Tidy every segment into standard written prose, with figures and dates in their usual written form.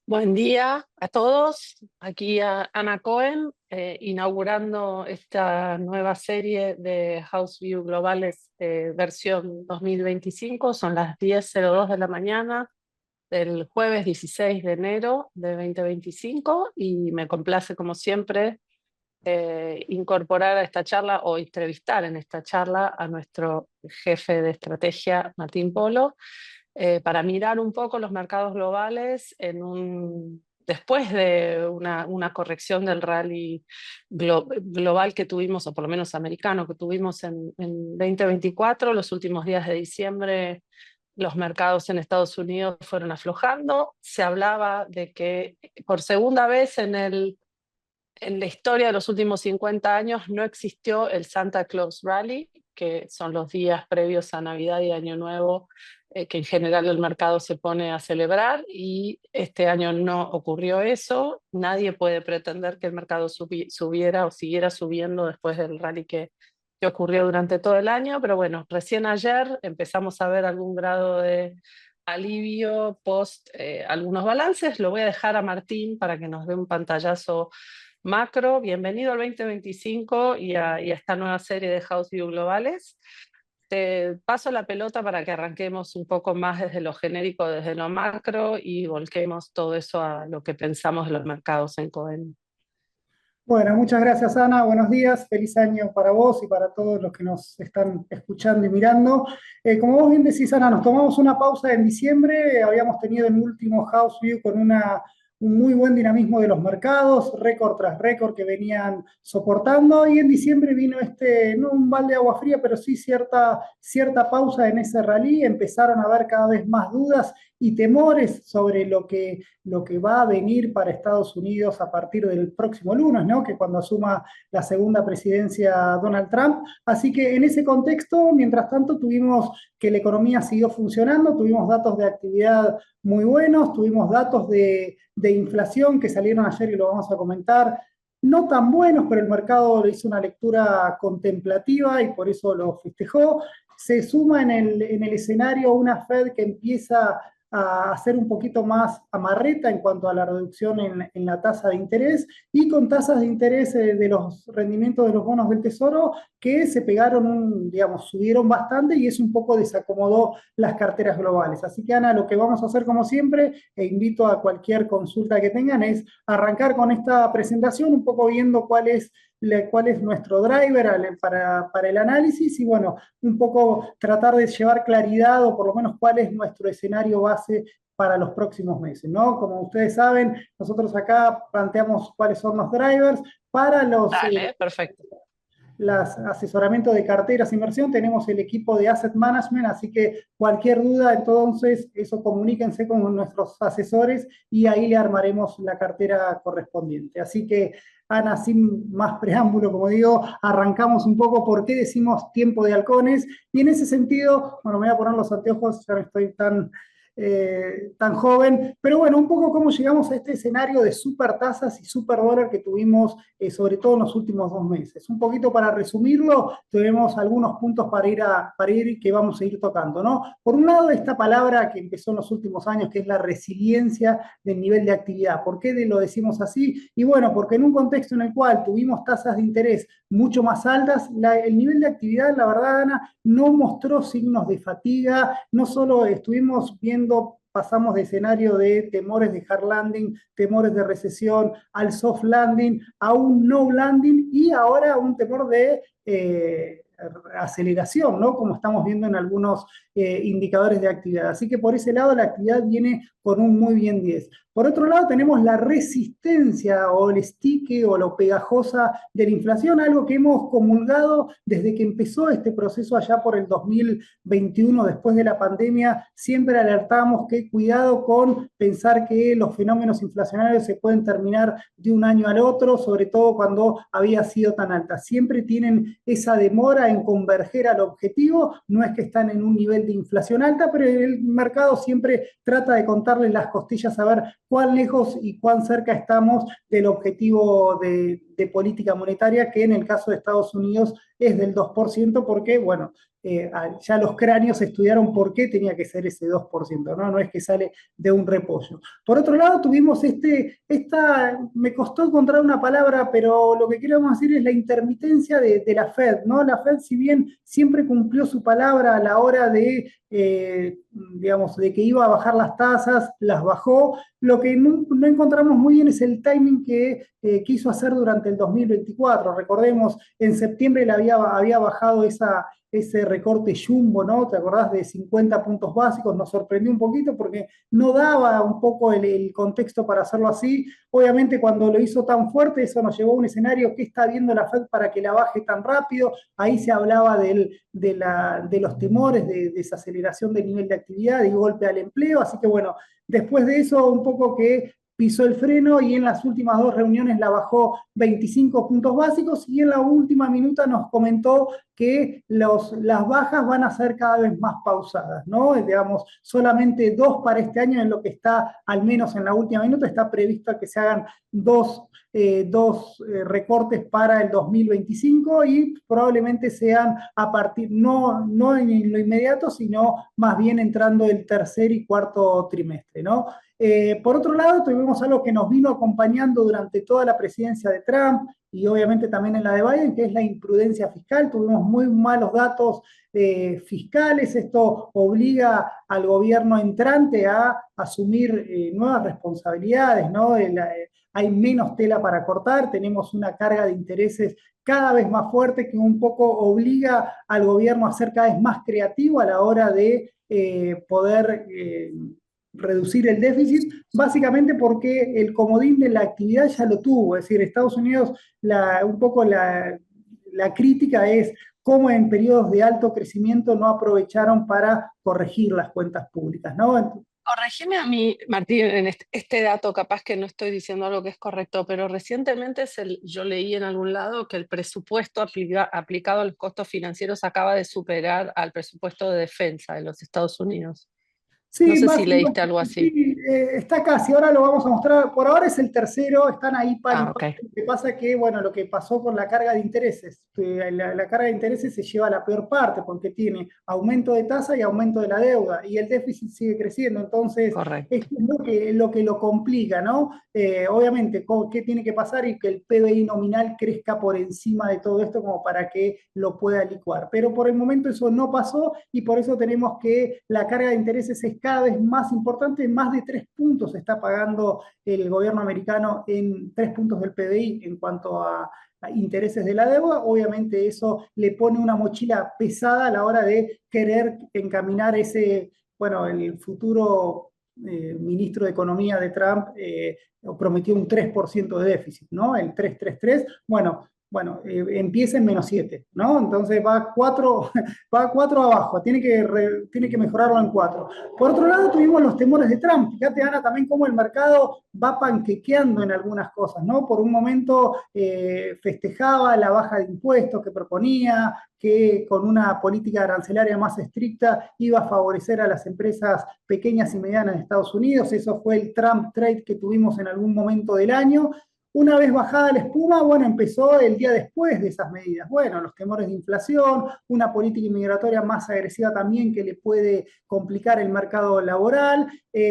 Buen día a todos. Aquí Ana Cohen, inaugurando esta nueva serie de House View Globales versión 2025. Son las 10:02 de la mañana del jueves 16 de enero de 2025 y me complace, como siempre, incorporar a esta charla o entrevistar en esta charla a nuestro jefe de estrategia, Martín Polo, para mirar un poco los mercados globales después de una corrección del rally global que tuvimos, o por lo menos americano, que tuvimos en 2024. Los últimos días de diciembre los mercados en Estados Unidos fueron aflojando. Se hablaba de que por segunda vez en la historia de los últimos 50 años no existió el Santa Claus Rally, que son los días previos a Navidad y Año Nuevo, que en general el mercado se pone a celebrar, y este año no ocurrió eso. Nadie puede pretender que el mercado subiera o siguiera subiendo después del rally que ocurrió durante todo el año, pero bueno, recién ayer empezamos a ver algún grado de alivio post algunos balances. Lo voy a dejar a Martín para que nos dé un pantallazo macro. Bienvenido al 2025 y a esta nueva serie de House View Globales. Te paso la pelota para que arranquemos un poco más desde lo genérico, desde lo macro, y volquemos todo eso a lo que pensamos de los mercados en Cohen. Bueno, muchas gracias, Ana. Buenos días. Feliz año para vos y para todos los que nos están escuchando y mirando. Como vos bien decís, Ana, nos tomamos una pausa en diciembre. Habíamos tenido el último House View con un muy buen dinamismo de los mercados, récord tras récord que venían soportando. Y en diciembre vino no un balde de agua fría, pero sí cierta pausa en ese rally. Empezaron a haber cada vez más dudas y temores sobre lo que va a venir para Estados Unidos a partir del próximo lunes, ¿no? Que cuando asuma la segunda presidencia Donald Trump. Así que en ese contexto, mientras tanto, tuvimos que la economía siguió funcionando, tuvimos datos de actividad muy buenos, tuvimos datos de inflación que salieron ayer y lo vamos a comentar, no tan buenos, pero el mercado le hizo una lectura contemplativa y por eso lo festejó. Se suma en el escenario una Fed que empieza a ser un poquito más amarreta en cuanto a la reducción en la tasa de interés, y con tasas de interés de los rendimientos de los bonos del Tesoro que se pegaron, digamos, subieron bastante, y eso un poco desacomodó las carteras globales. Así que, Ana, lo que vamos a hacer como siempre, e invito a cualquier consulta que tengan, es arrancar con esta presentación, un poco viendo cuál es nuestro driver para el análisis, y bueno, un poco tratar de llevar claridad, o por lo menos cuál es nuestro escenario base para los próximos meses, ¿no? Como ustedes saben, nosotros acá planteamos cuáles son los drivers para Dale, perfecto. asesoramiento de carteras de inversión. Tenemos el equipo de Asset Management, así que cualquier duda, entonces, eso comuníquense con nuestros asesores y ahí le armaremos la cartera correspondiente. Así que, Ana, sin más preámbulo, como digo, arrancamos un poco por qué decimos tiempo de halcones, y en ese sentido, bueno, me voy a poner los anteojos, ya no estoy tan joven, pero bueno, un poco cómo llegamos a este escenario de super tasas y super dólar que tuvimos, sobre todo en los últimos 2 meses. Un poquito para resumirlo, tenemos algunos puntos para ir y que vamos a ir tocando, ¿no? Por un lado, esta palabra que empezó en los últimos años, que es la resiliencia del nivel de actividad. ¿Por qué lo decimos así? Y bueno, porque en un contexto en el cual tuvimos tasas de interés mucho más altas, el nivel de actividad, la verdad, Ana, no mostró signos de fatiga. No solo estuvimos viendo, pasamos de escenario de temores de hard landing, temores de recesión, al soft landing, a un no landing, y ahora un temor de aceleración, ¿no? Como estamos viendo en algunos indicadores de actividad. Así que por ese lado la actividad viene con un muy bien 10. Por otro lado, tenemos la resistencia o el estique o lo pegajosa de la inflación, algo que hemos comulgado desde que empezó este proceso allá por el 2021, después de la pandemia. Siempre alertamos que cuidado con pensar que los fenómenos inflacionarios se pueden terminar de un año al otro, sobre todo cuando había sido tan alta. Siempre tienen esa demora en converger al objetivo. No es que están en un nivel de inflación alta, pero el mercado siempre trata de contarles las costillas a ver cuán lejos y cuán cerca estamos del objetivo de de política monetaria, que en el caso de Estados Unidos es del 2%, porque, bueno, ya los cráneos estudiaron por qué tenía que ser ese 2%, ¿no? No es que sale de un repollo. Por otro lado, tuvimos me costó encontrar una palabra, pero lo que queríamos decir es la intermitencia de la Fed, ¿no? La Fed, si bien siempre cumplió su palabra a la hora digamos, de que iba a bajar las tasas, las bajó. Lo que no encontramos muy bien es el timing que quiso hacer durante el 2024. Recordemos, en septiembre había bajado ese recorte jumbo, ¿no? ¿Te acordás? De 50 puntos básicos, nos sorprendió un poquito porque no daba un poco el contexto para hacerlo así. Obviamente cuando lo hizo tan fuerte, eso nos llevó a un escenario que está viendo la Fed para que la baje tan rápido. Ahí se hablaba de los temores de desaceleración del nivel de actividad y golpe al empleo, así que bueno, después de eso un poco que pisó el freno y en las últimas dos reuniones la bajó 25 puntos básicos y en la última minuta nos comentó que las bajas van a ser cada vez más pausadas, ¿no? Digamos, solamente 2 para este año en lo que está, al menos en la última minuta, está previsto que se hagan dos recortes para el 2025 y probablemente sean a partir, no en lo inmediato, sino más bien entrando el tercer y cuarto trimestre, ¿no? Por otro lado, tuvimos algo que nos vino acompañando durante toda la presidencia de Trump y obviamente también en la de Biden, que es la imprudencia fiscal. Tuvimos muy malos datos fiscales. Esto obliga al gobierno entrante a asumir nuevas responsabilidades, ¿no? Hay menos tela para cortar, tenemos una carga de intereses cada vez más fuerte que un poco obliga al gobierno a ser cada vez más creativo a la hora de poder reducir el déficit, básicamente porque el comodín de la actividad ya lo tuvo. Es decir, Estados Unidos, un poco la crítica es cómo en periodos de alto crecimiento no aprovecharon para corregir las cuentas públicas, ¿no? Corregime a mí, Martín, en este dato, capaz que no estoy diciendo algo que es correcto, pero recientemente yo leí en algún lado que el presupuesto aplicado a los costos financieros acaba de superar al presupuesto de defensa de los Estados Unidos. No Sí, sé más si leíste algo así. sí, está casi, ahora lo vamos a mostrar. Por ahora es el tercero, están ahí pan y Ah, pan. ok. Lo que pasa es que, bueno, lo que pasó con la carga de intereses, que la carga de intereses se lleva la peor parte, porque tiene aumento de tasa y aumento de la deuda, y el déficit sigue creciendo. Entonces, Correcto. es lo que lo complica, ¿no? Obviamente, ¿qué tiene que pasar? Y que el PBI nominal crezca por encima de todo esto como para que lo pueda licuar. Pero por el momento eso no pasó y por eso tenemos que la carga de intereses es cada vez más importante. Más de 3 puntos está pagando el gobierno americano, en 3 puntos del PBI en cuanto a intereses de la deuda. Obviamente eso le pone una mochila pesada a la hora de querer encaminar bueno, el futuro ministro de Economía de Trump prometió un 3% de déficit, ¿no? El 333, bueno, empieza en -7, ¿no? Entonces va a 4, va a 4 abajo, tiene que mejorarlo en 4. Por otro lado, tuvimos los temores de Trump. Fíjate, Ana, también cómo el mercado va panquequeando en algunas cosas, ¿no? Por un momento festejaba la baja de impuestos que proponía, que con una política arancelaria más estricta iba a favorecer a las empresas pequeñas y medianas de Estados Unidos. Eso fue el Trump Trade que tuvimos en algún momento del año. Una vez bajada la espuma, bueno, empezó el día después de esas medidas. Bueno, los temores de inflación, una política inmigratoria más agresiva también que le puede complicar el mercado laboral.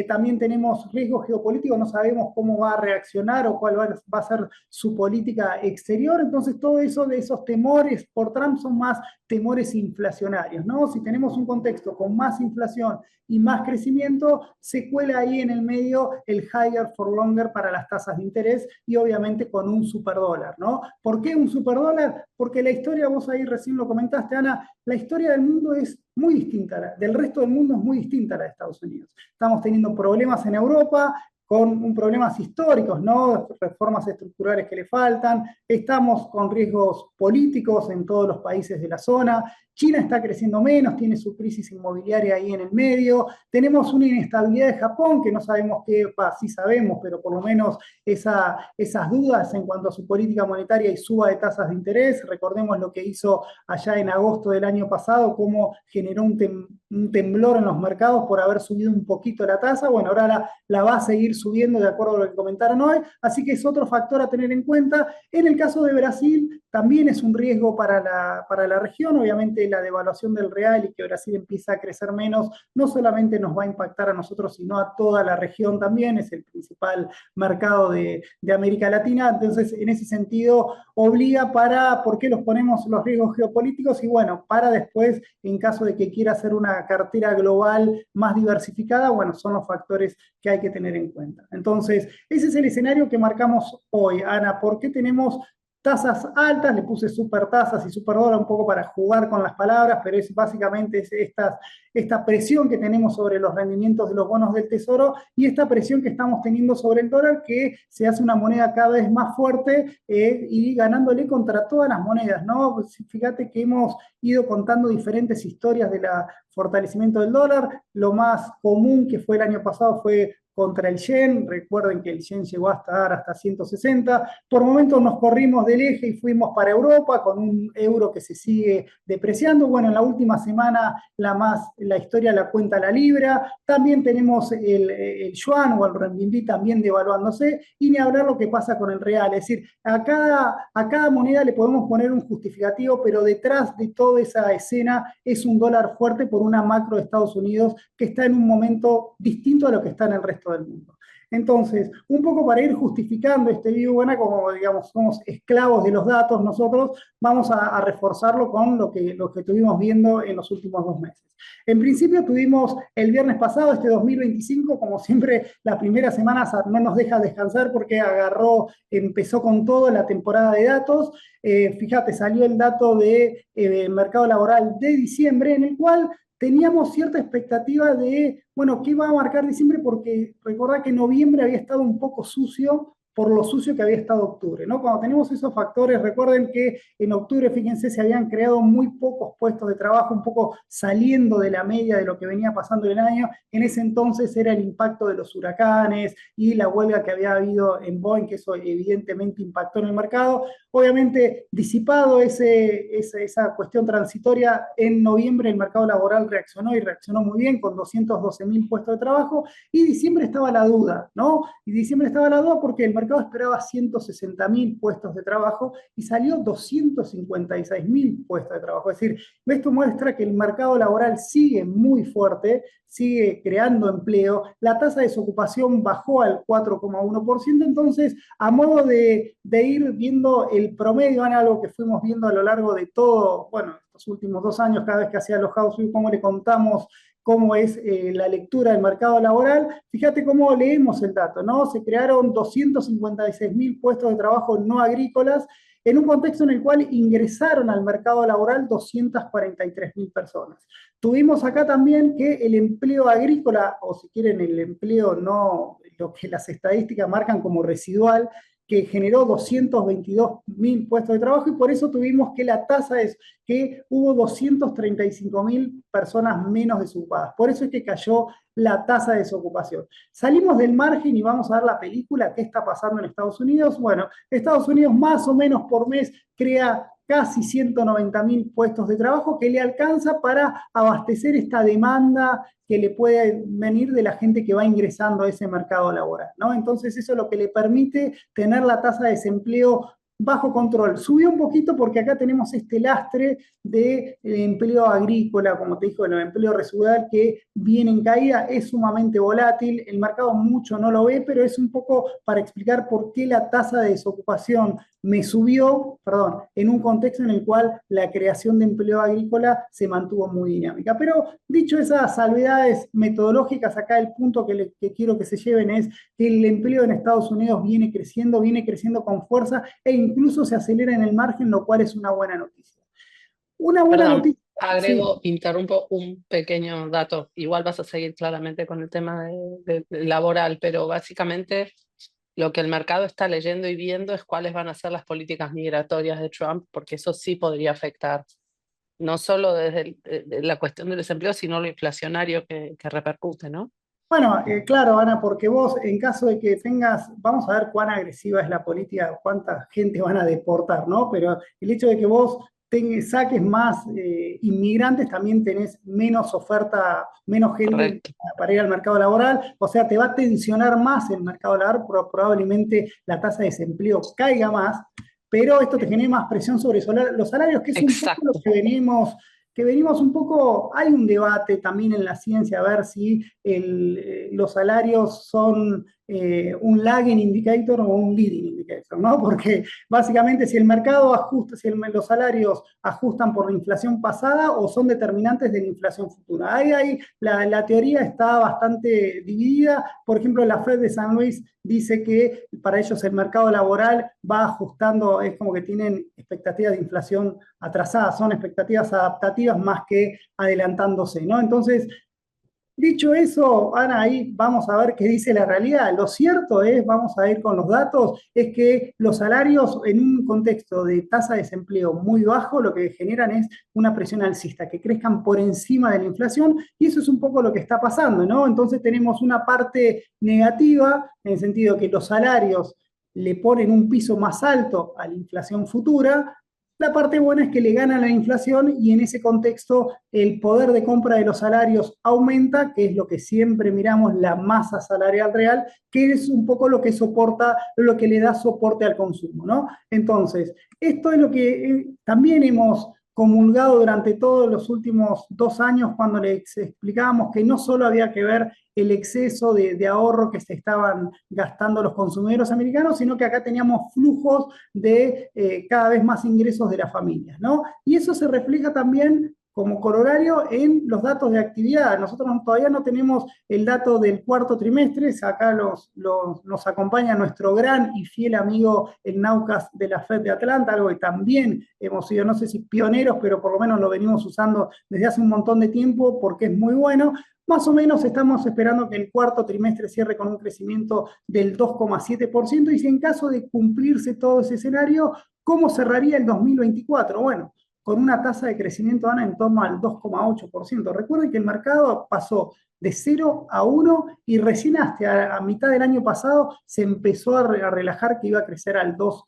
También tenemos riesgos geopolíticos, no sabemos cómo va a reaccionar o cuál va a ser su política exterior. Entonces, todo eso de esos temores por Trump son más temores inflacionarios, ¿no? Si tenemos un contexto con más inflación y más crecimiento, se cuela ahí en el medio el higher for longer para las tasas de interés y obviamente con un superdólar, ¿no? ¿Por qué un superdólar? Porque la historia, vos ahí recién lo comentaste, Ana, la historia del mundo es muy distinta, del resto del mundo es muy distinta a la de Estados Unidos. Estamos teniendo problemas en Europa, con problemas históricos, ¿no? Reformas estructurales que le faltan, estamos con riesgos políticos en todos los países de la zona. China está creciendo menos, tiene su crisis inmobiliaria ahí en el medio, tenemos una inestabilidad de Japón que no sabemos qué, sí sabemos, pero por lo menos esas dudas en cuanto a su política monetaria y suba de tasas de interés. Recordemos lo que hizo allá en agosto del año pasado, cómo generó un temblor en los mercados por haber subido un poquito la tasa. Bueno, ahora la va a seguir subiendo de acuerdo a lo que comentaron hoy, así que es otro factor a tener en cuenta. En el caso de Brasil, también es un riesgo para la región, obviamente la devaluación del real y que Brasil empieza a crecer menos, no solamente nos va a impactar a nosotros, sino a toda la región también, es el principal mercado de América Latina, entonces en ese sentido obliga ¿por qué los ponemos los riesgos geopolíticos? Y bueno, para después, en caso de que quiera hacer una cartera global más diversificada, bueno, son los factores que hay que tener en cuenta. Entonces, ese es el escenario que marcamos hoy. Ana, ¿por qué tenemos tasas altas? Le puse super tasas y super dólar un poco para jugar con las palabras, pero es básicamente esta presión que tenemos sobre los rendimientos de los bonos del Tesoro y esta presión que estamos teniendo sobre el dólar, que se hace una moneda cada vez más fuerte y ganándole contra todas las monedas, ¿no? Fíjate que hemos ido contando diferentes historias del fortalecimiento del dólar. Lo más común que fue el año pasado fue contra el yen. Recuerden que el yen llegó a estar hasta 160. Por momentos nos corrimos del eje y fuimos para Europa con un euro que se sigue depreciando. Bueno, en la última semana la historia la cuenta la libra. También tenemos el yuan o el renminbi también devaluándose. Y ni hablar lo que pasa con el real. Es decir, a cada moneda le podemos poner un justificativo, pero detrás de toda esa escena es un dólar fuerte por una macro de Estados Unidos que está en un momento distinto a lo que está en el resto del mundo. Entonces, un poco para ir justificando este vivo, bueno, como digamos, somos esclavos de los datos nosotros, vamos a reforzarlo con lo que estuvimos viendo en los últimos 2 meses. En principio tuvimos el viernes pasado, este 2025, como siempre, la primera semana no nos deja descansar porque empezó con todo la temporada de datos. Fíjate, salió el dato de mercado laboral de diciembre, en el cual teníamos cierta expectativa de, bueno, ¿qué va a marcar diciembre? Porque recordá que noviembre había estado un poco sucio por lo sucio que había estado octubre, ¿no? Cuando tenemos esos factores, recuerden que en octubre, fíjense, se habían creado muy pocos puestos de trabajo, un poco saliendo de la media de lo que venía pasando en el año. En ese entonces era el impacto de los huracanes y la huelga que había habido en Boeing, que eso evidentemente impactó en el mercado. Obviamente, disipado esa cuestión transitoria, en noviembre el mercado laboral reaccionó y reaccionó muy bien con 212.000 puestos de trabajo, y diciembre estaba la duda, ¿no? Y diciembre estaba la duda porque el mercado esperaba 160.000 puestos de trabajo y salió 256.000 puestos de trabajo. Es decir, esto muestra que el mercado laboral sigue muy fuerte, sigue creando empleo, la tasa de desocupación bajó al 4,1%, entonces, a modo de ir viendo el promedio, en algo que fuimos viendo a lo largo de todo, bueno, estos últimos 2 años, cada vez que hacía los house view, cómo le contamos cómo es la lectura del mercado laboral. Fíjate cómo leemos el dato, ¿no? Se crearon 256.000 puestos de trabajo no agrícolas en un contexto en el cual ingresaron al mercado laboral 243.000 personas. Tuvimos acá también que el empleo agrícola, o si quieren el empleo no, lo que las estadísticas marcan como residual, que generó 222.000 puestos de trabajo, y por eso tuvimos que la tasa es que hubo 235.000 personas menos desocupadas. Por eso es que cayó la tasa de desocupación. Salimos del margen y vamos a ver la película, ¿qué está pasando en Estados Unidos? Bueno, Estados Unidos más o menos por mes crea casi 190.000 puestos de trabajo que le alcanza para abastecer esta demanda que le puede venir de la gente que va ingresando a ese mercado laboral, ¿no? Entonces eso es lo que le permite tener la tasa de desempleo bajo control. Subió un poquito porque acá tenemos este lastre de empleo agrícola, como te dijo, el empleo residual que viene en caída, es sumamente volátil, el mercado mucho no lo ve, pero es un poco para explicar por qué la tasa de desocupación me subió, perdón, en un contexto en el cual la creación de empleo agrícola se mantuvo muy dinámica. Pero dicho esas salvedades metodológicas, acá el punto que quiero que se lleven es que el empleo en Estados Unidos viene creciendo con fuerza e incluso se acelera en el margen, lo cual es una buena noticia. Una buena Perdón, noticia, sí. agrego, interrumpo un pequeño dato. Igual vas a seguir claramente con el tema de laboral, pero básicamente lo que el mercado está leyendo y viendo es cuáles van a ser las políticas migratorias de Trump, porque eso sí podría afectar no solo desde de la cuestión del desempleo, sino lo inflacionario que repercute, ¿no? Bueno, claro, Ana, porque vos, en caso de que tengas, vamos a ver cuán agresiva es la política, cuánta gente van a deportar, ¿no? Pero el hecho de que vos saques más inmigrantes, también tenés menos oferta, menos gente Correcto. para ir al mercado laboral, o sea, te va a tensionar más el mercado laboral, probablemente la tasa de desempleo caiga más, pero esto te genera más presión sobre los salarios, que es un poco lo Exacto. que venimos un poco, hay un debate también en la ciencia a ver si los salarios son un lagging indicator o un leading indicator, ¿no? Porque básicamente si el mercado ajusta, si los salarios ajustan por la inflación pasada o son determinantes de la inflación futura. Ahí la teoría está bastante dividida. Por ejemplo, la Fed de San Luis dice que para ellos el mercado laboral va ajustando, es como que tienen expectativas de inflación atrasadas, son expectativas adaptativas más que adelantándose, ¿no? Entonces, dicho eso, Ana, ahí vamos a ver qué dice la realidad. Lo cierto es, vamos a ir con los datos, es que los salarios en un contexto de tasa de desempleo muy bajo, lo que generan es una presión alcista, que crezcan por encima de la inflación, y eso es un poco lo que está pasando, ¿no? Entonces tenemos una parte negativa, en el sentido que los salarios le ponen un piso más alto a la inflación futura. La parte buena es que le gana la inflación y en ese contexto el poder de compra de los salarios aumenta, que es lo que siempre miramos, la masa salarial real, que es un poco lo que soporta, lo que le da soporte al consumo, ¿no? Entonces, esto es lo que también hemos comulgado durante todos los últimos 2 años cuando les explicábamos que no solo había que ver el exceso de ahorro que se estaban gastando los consumidores americanos, sino que acá teníamos flujos de cada vez más ingresos de las familias, ¿no? Y eso se refleja también como corolario en los datos de actividad. Nosotros todavía no tenemos el dato del cuarto trimestre, acá nos acompaña nuestro gran y fiel amigo el Naucas de la FED de Atlanta, algo que también hemos sido, no sé si pioneros, pero por lo menos lo venimos usando desde hace un montón de tiempo porque es muy bueno. Más o menos estamos esperando que el cuarto trimestre cierre con un crecimiento del 2,7%, y si en caso de cumplirse todo ese escenario, ¿cómo cerraría el 2024? Bueno, con una tasa de crecimiento, Ana, en torno al 2,8%. Recuerden que el mercado pasó de 0 a 1 y recién hasta a mitad del año pasado se empezó a relajar, que iba a crecer al 2,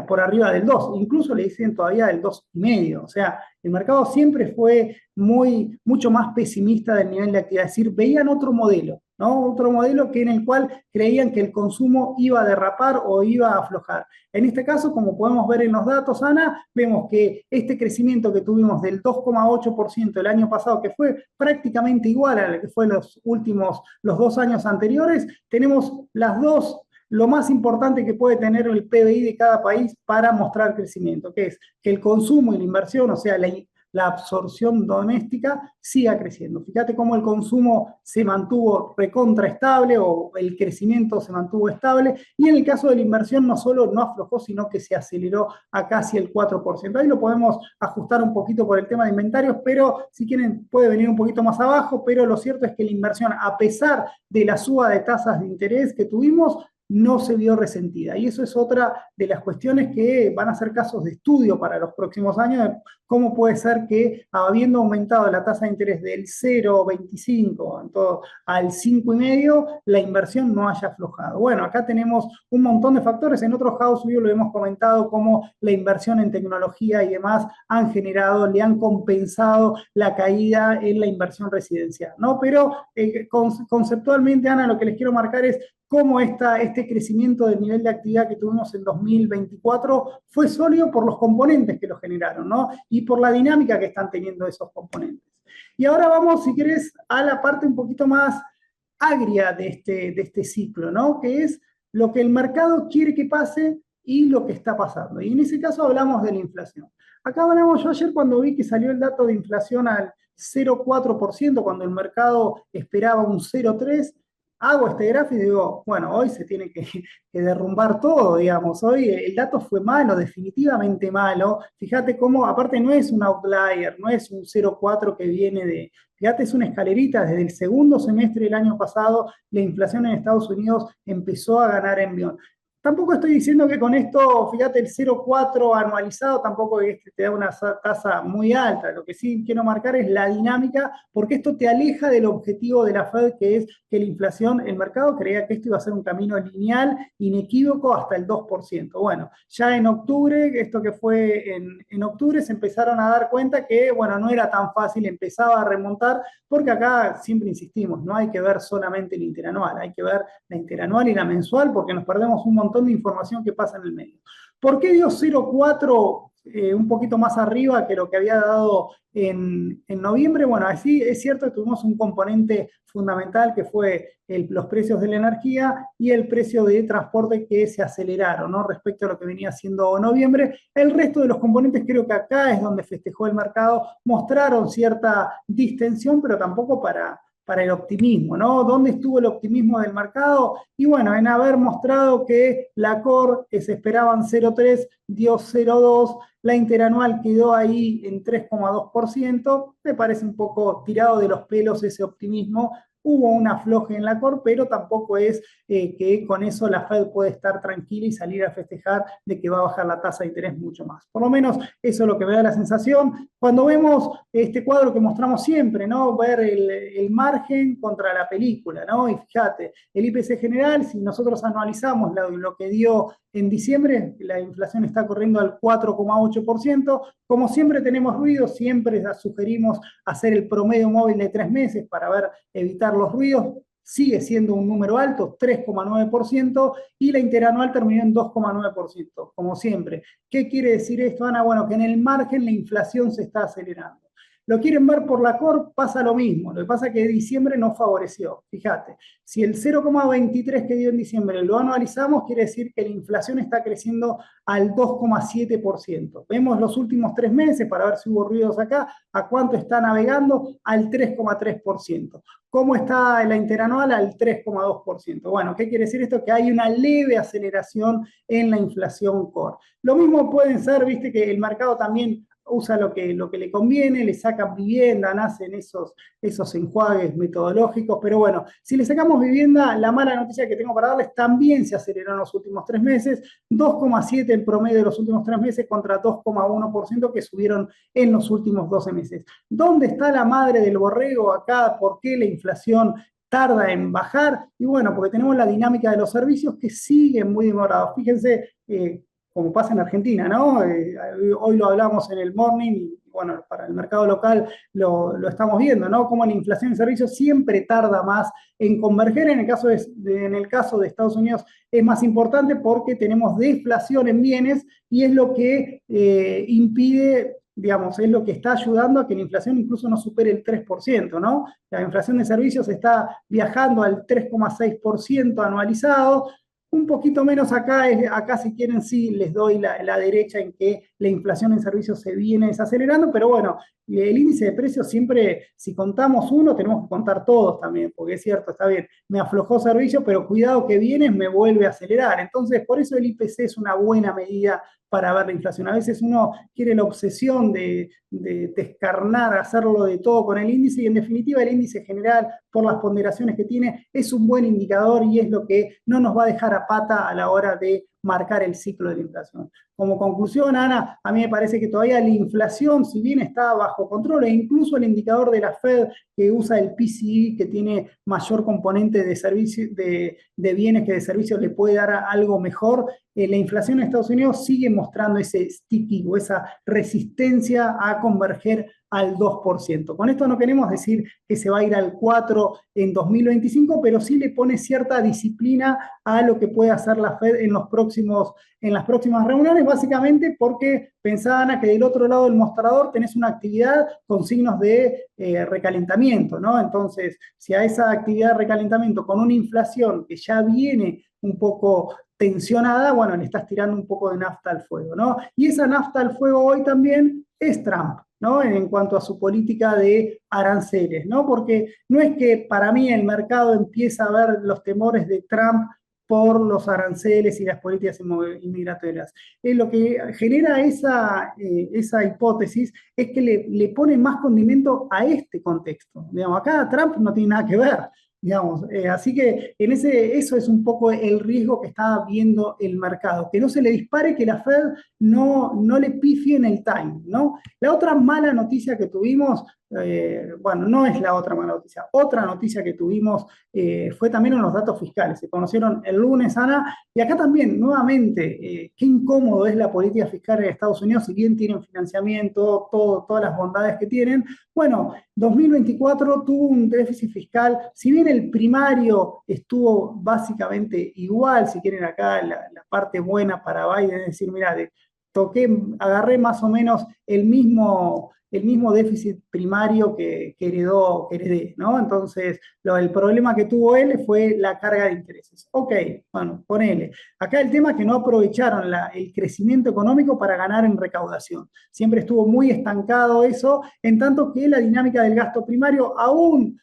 por arriba del 2, incluso le dicen todavía del 2,5. O sea, el mercado siempre fue mucho más pesimista del nivel de actividad, es decir, veían otro modelo, ¿no? Otro modelo que en el cual creían que el consumo iba a derrapar o iba a aflojar. En este caso, como podemos ver en los datos, Ana, vemos que este crecimiento que tuvimos del 2,8% el año pasado, que fue prácticamente igual a lo que fue los 2 años anteriores, tenemos las dos, lo más importante que puede tener el PBI de cada país para mostrar crecimiento, que es que el consumo y la inversión, o sea, la absorción doméstica siga creciendo. Fíjate cómo el consumo se mantuvo recontra estable o el crecimiento se mantuvo estable, y en el caso de la inversión no solo no aflojó, sino que se aceleró a casi el 4%. Ahí lo podemos ajustar un poquito por el tema de inventarios, pero si quieren puede venir un poquito más abajo, pero lo cierto es que la inversión, a pesar de la suba de tasas de interés que tuvimos, no se vio resentida. Y eso es otra de las cuestiones que van a ser casos de estudio para los próximos años. ¿Cómo puede ser que, habiendo aumentado la tasa de interés del 0,25 al 5,5, la inversión no haya aflojado? Bueno, acá tenemos un montón de factores. En otros house view lo hemos comentado, cómo la inversión en tecnología y demás le han compensado la caída en la inversión residencial, ¿no? Pero conceptualmente, Ana, lo que les quiero marcar es cómo este crecimiento del nivel de actividad que tuvimos en 2024 fue sólido por los componentes que lo generaron, ¿no? Y por la dinámica que están teniendo esos componentes. Y ahora vamos, si querés, a la parte un poquito más agria de este ciclo, ¿no? Que es lo que el mercado quiere que pase y lo que está pasando. Y en ese caso hablamos de la inflación. Acá hablamos, yo ayer cuando vi que salió el dato de inflación al 0,4%, cuando el mercado esperaba un 0,3%, hago este gráfico y digo, bueno, hoy se tiene que derrumbar todo, digamos. Hoy el dato fue malo, definitivamente malo. Fíjate cómo, aparte no es un outlier, no es un 0,4 que viene fíjate, es una escalerita. Desde el segundo semestre del año pasado, la inflación en Estados Unidos empezó a ganar envión. Tampoco estoy diciendo que con esto, fíjate, el 0,4 anualizado tampoco es que te da una tasa muy alta. Lo que sí quiero marcar es la dinámica, porque esto te aleja del objetivo de la Fed, que es que la inflación, el mercado creía que esto iba a ser un camino lineal, inequívoco, hasta el 2%. Bueno, ya en octubre, esto que fue en octubre, se empezaron a dar cuenta que, bueno, no era tan fácil, empezaba a remontar, porque acá siempre insistimos, no hay que ver solamente el interanual, hay que ver la interanual y la mensual, porque nos perdemos un montón de información que pasa en el medio. ¿Por qué dio 0,4 un poquito más arriba que lo que había dado en noviembre? Bueno, así es cierto que tuvimos un componente fundamental que fue los precios de la energía y el precio de transporte que se aceleraron, ¿no? Respecto a lo que venía haciendo noviembre. El resto de los componentes, creo que acá es donde festejó el mercado, mostraron cierta distensión, pero tampoco para el optimismo, ¿no? ¿Dónde estuvo el optimismo del mercado? Y bueno, en haber mostrado que la core, que se esperaban 0,3, dio 0,2, la interanual quedó ahí en 3,2%, me parece un poco tirado de los pelos ese optimismo. Hubo un afloje en la core, pero tampoco es que con eso la Fed puede estar tranquila y salir a festejar de que va a bajar la tasa de interés mucho más. Por lo menos eso es lo que me da la sensación. Cuando vemos este cuadro que mostramos siempre, ¿no? Ver el margen contra la película, ¿no? Y fíjate, el IPC general, si nosotros anualizamos lo que dio en diciembre, la inflación está corriendo al 4,8%. Como siempre tenemos ruido, siempre sugerimos hacer el promedio móvil de 3 meses para evitar los ruidos. Sigue siendo un número alto, 3,9%, y la interanual terminó en 2,9%, como siempre. ¿Qué quiere decir esto, Ana? Bueno, que en el margen la inflación se está acelerando. Lo quieren ver por la core, pasa lo mismo. Lo que pasa es que diciembre no favoreció. Fíjate, si el 0,23 que dio en diciembre lo anualizamos, quiere decir que la inflación está creciendo al 2,7%. Vemos los últimos 3 meses para ver si hubo ruidos acá, a cuánto está navegando, al 3,3%. ¿Cómo está la interanual? Al 3,2%. Bueno, ¿qué quiere decir esto? Que hay una leve aceleración en la inflación core. Lo mismo pueden ser, viste que el mercado también usa lo que le conviene, le sacan vivienda, nacen esos enjuagues metodológicos, pero bueno, si le sacamos vivienda, la mala noticia que tengo para darles también se aceleró en los últimos 3 meses, 2,7 en promedio de los últimos 3 meses contra 2,1% que subieron en los últimos 12 meses. ¿Dónde está la madre del borrego acá? ¿Por qué la inflación tarda en bajar? Y bueno, porque tenemos la dinámica de los servicios que siguen muy demorados. Fíjense, como pasa en Argentina, ¿no? Hoy lo hablamos en el morning y bueno, para el mercado local lo estamos viendo, ¿no? Como la inflación en servicios siempre tarda más en converger. En el caso de Estados Unidos es más importante porque tenemos deflación en bienes y es lo que impide, digamos, es lo que está ayudando a que la inflación incluso no supere el 3%, ¿no? La inflación de servicios está viajando al 3,6% anualizado, un poquito menos acá, acá si quieren sí les doy la derecha en que la inflación en servicios se viene desacelerando, pero bueno, el índice de precios siempre, si contamos uno, tenemos que contar todos también, porque es cierto, está bien, me aflojó servicio, pero cuidado que viene, me vuelve a acelerar. Entonces, por eso el IPC es una buena medida para ver la inflación. A veces uno quiere la obsesión de descarnar, hacerlo de todo con el índice, y en definitiva el índice general, por las ponderaciones que tiene, es un buen indicador y es lo que no nos va a dejar a pata a la hora de marcar el ciclo de la inflación. Como conclusión, Ana, a mí me parece que todavía la inflación, si bien está bajo control, e incluso el indicador de la Fed que usa el PCE, que tiene mayor componente de bienes que de servicios, le puede dar algo mejor. La inflación en Estados Unidos sigue mostrando ese sticky o esa resistencia a converger al 2%. Con esto no queremos decir que se va a ir al 4% en 2025, pero sí le pone cierta disciplina a lo que puede hacer la Fed en las próximas reuniones, básicamente porque pensaban que del otro lado del mostrador tenés una actividad con signos de recalentamiento, ¿no? Entonces, si a esa actividad de recalentamiento con una inflación que ya viene un poco tensionada, bueno, le estás tirando un poco de nafta al fuego, ¿no? Y esa nafta al fuego hoy también es Trump, ¿no? En cuanto a su política de aranceles, ¿no? Porque no es que para mí el mercado empieza a ver los temores de Trump por los aranceles y las políticas inmigratorias. Lo que genera esa hipótesis es que le pone más condimento a este contexto. Digamos, acá Trump no tiene nada que ver. digamos. Así que eso es un poco el riesgo que está viendo el mercado, que no se le dispare, que la Fed no le pifie en el time, ¿no? La otra mala noticia que tuvimos, bueno, no es la otra mala noticia, otra noticia que tuvimos fue también en los datos fiscales. Se conocieron el lunes, Ana, y acá también, nuevamente, qué incómodo es la política fiscal en Estados Unidos, si bien tienen financiamiento, todas las bondades que tienen. Bueno, 2024 tuvo un déficit fiscal, si bien el primario estuvo básicamente igual, si quieren acá la parte buena para Biden, es decir, mira, agarré más o menos el mismo déficit primario que heredé, ¿no? Entonces, el problema que tuvo él fue la carga de intereses. Ok, bueno, ponele. Acá el tema es que no aprovecharon el crecimiento económico para ganar en recaudación. Siempre estuvo muy estancado eso, en tanto que la dinámica del gasto primario aún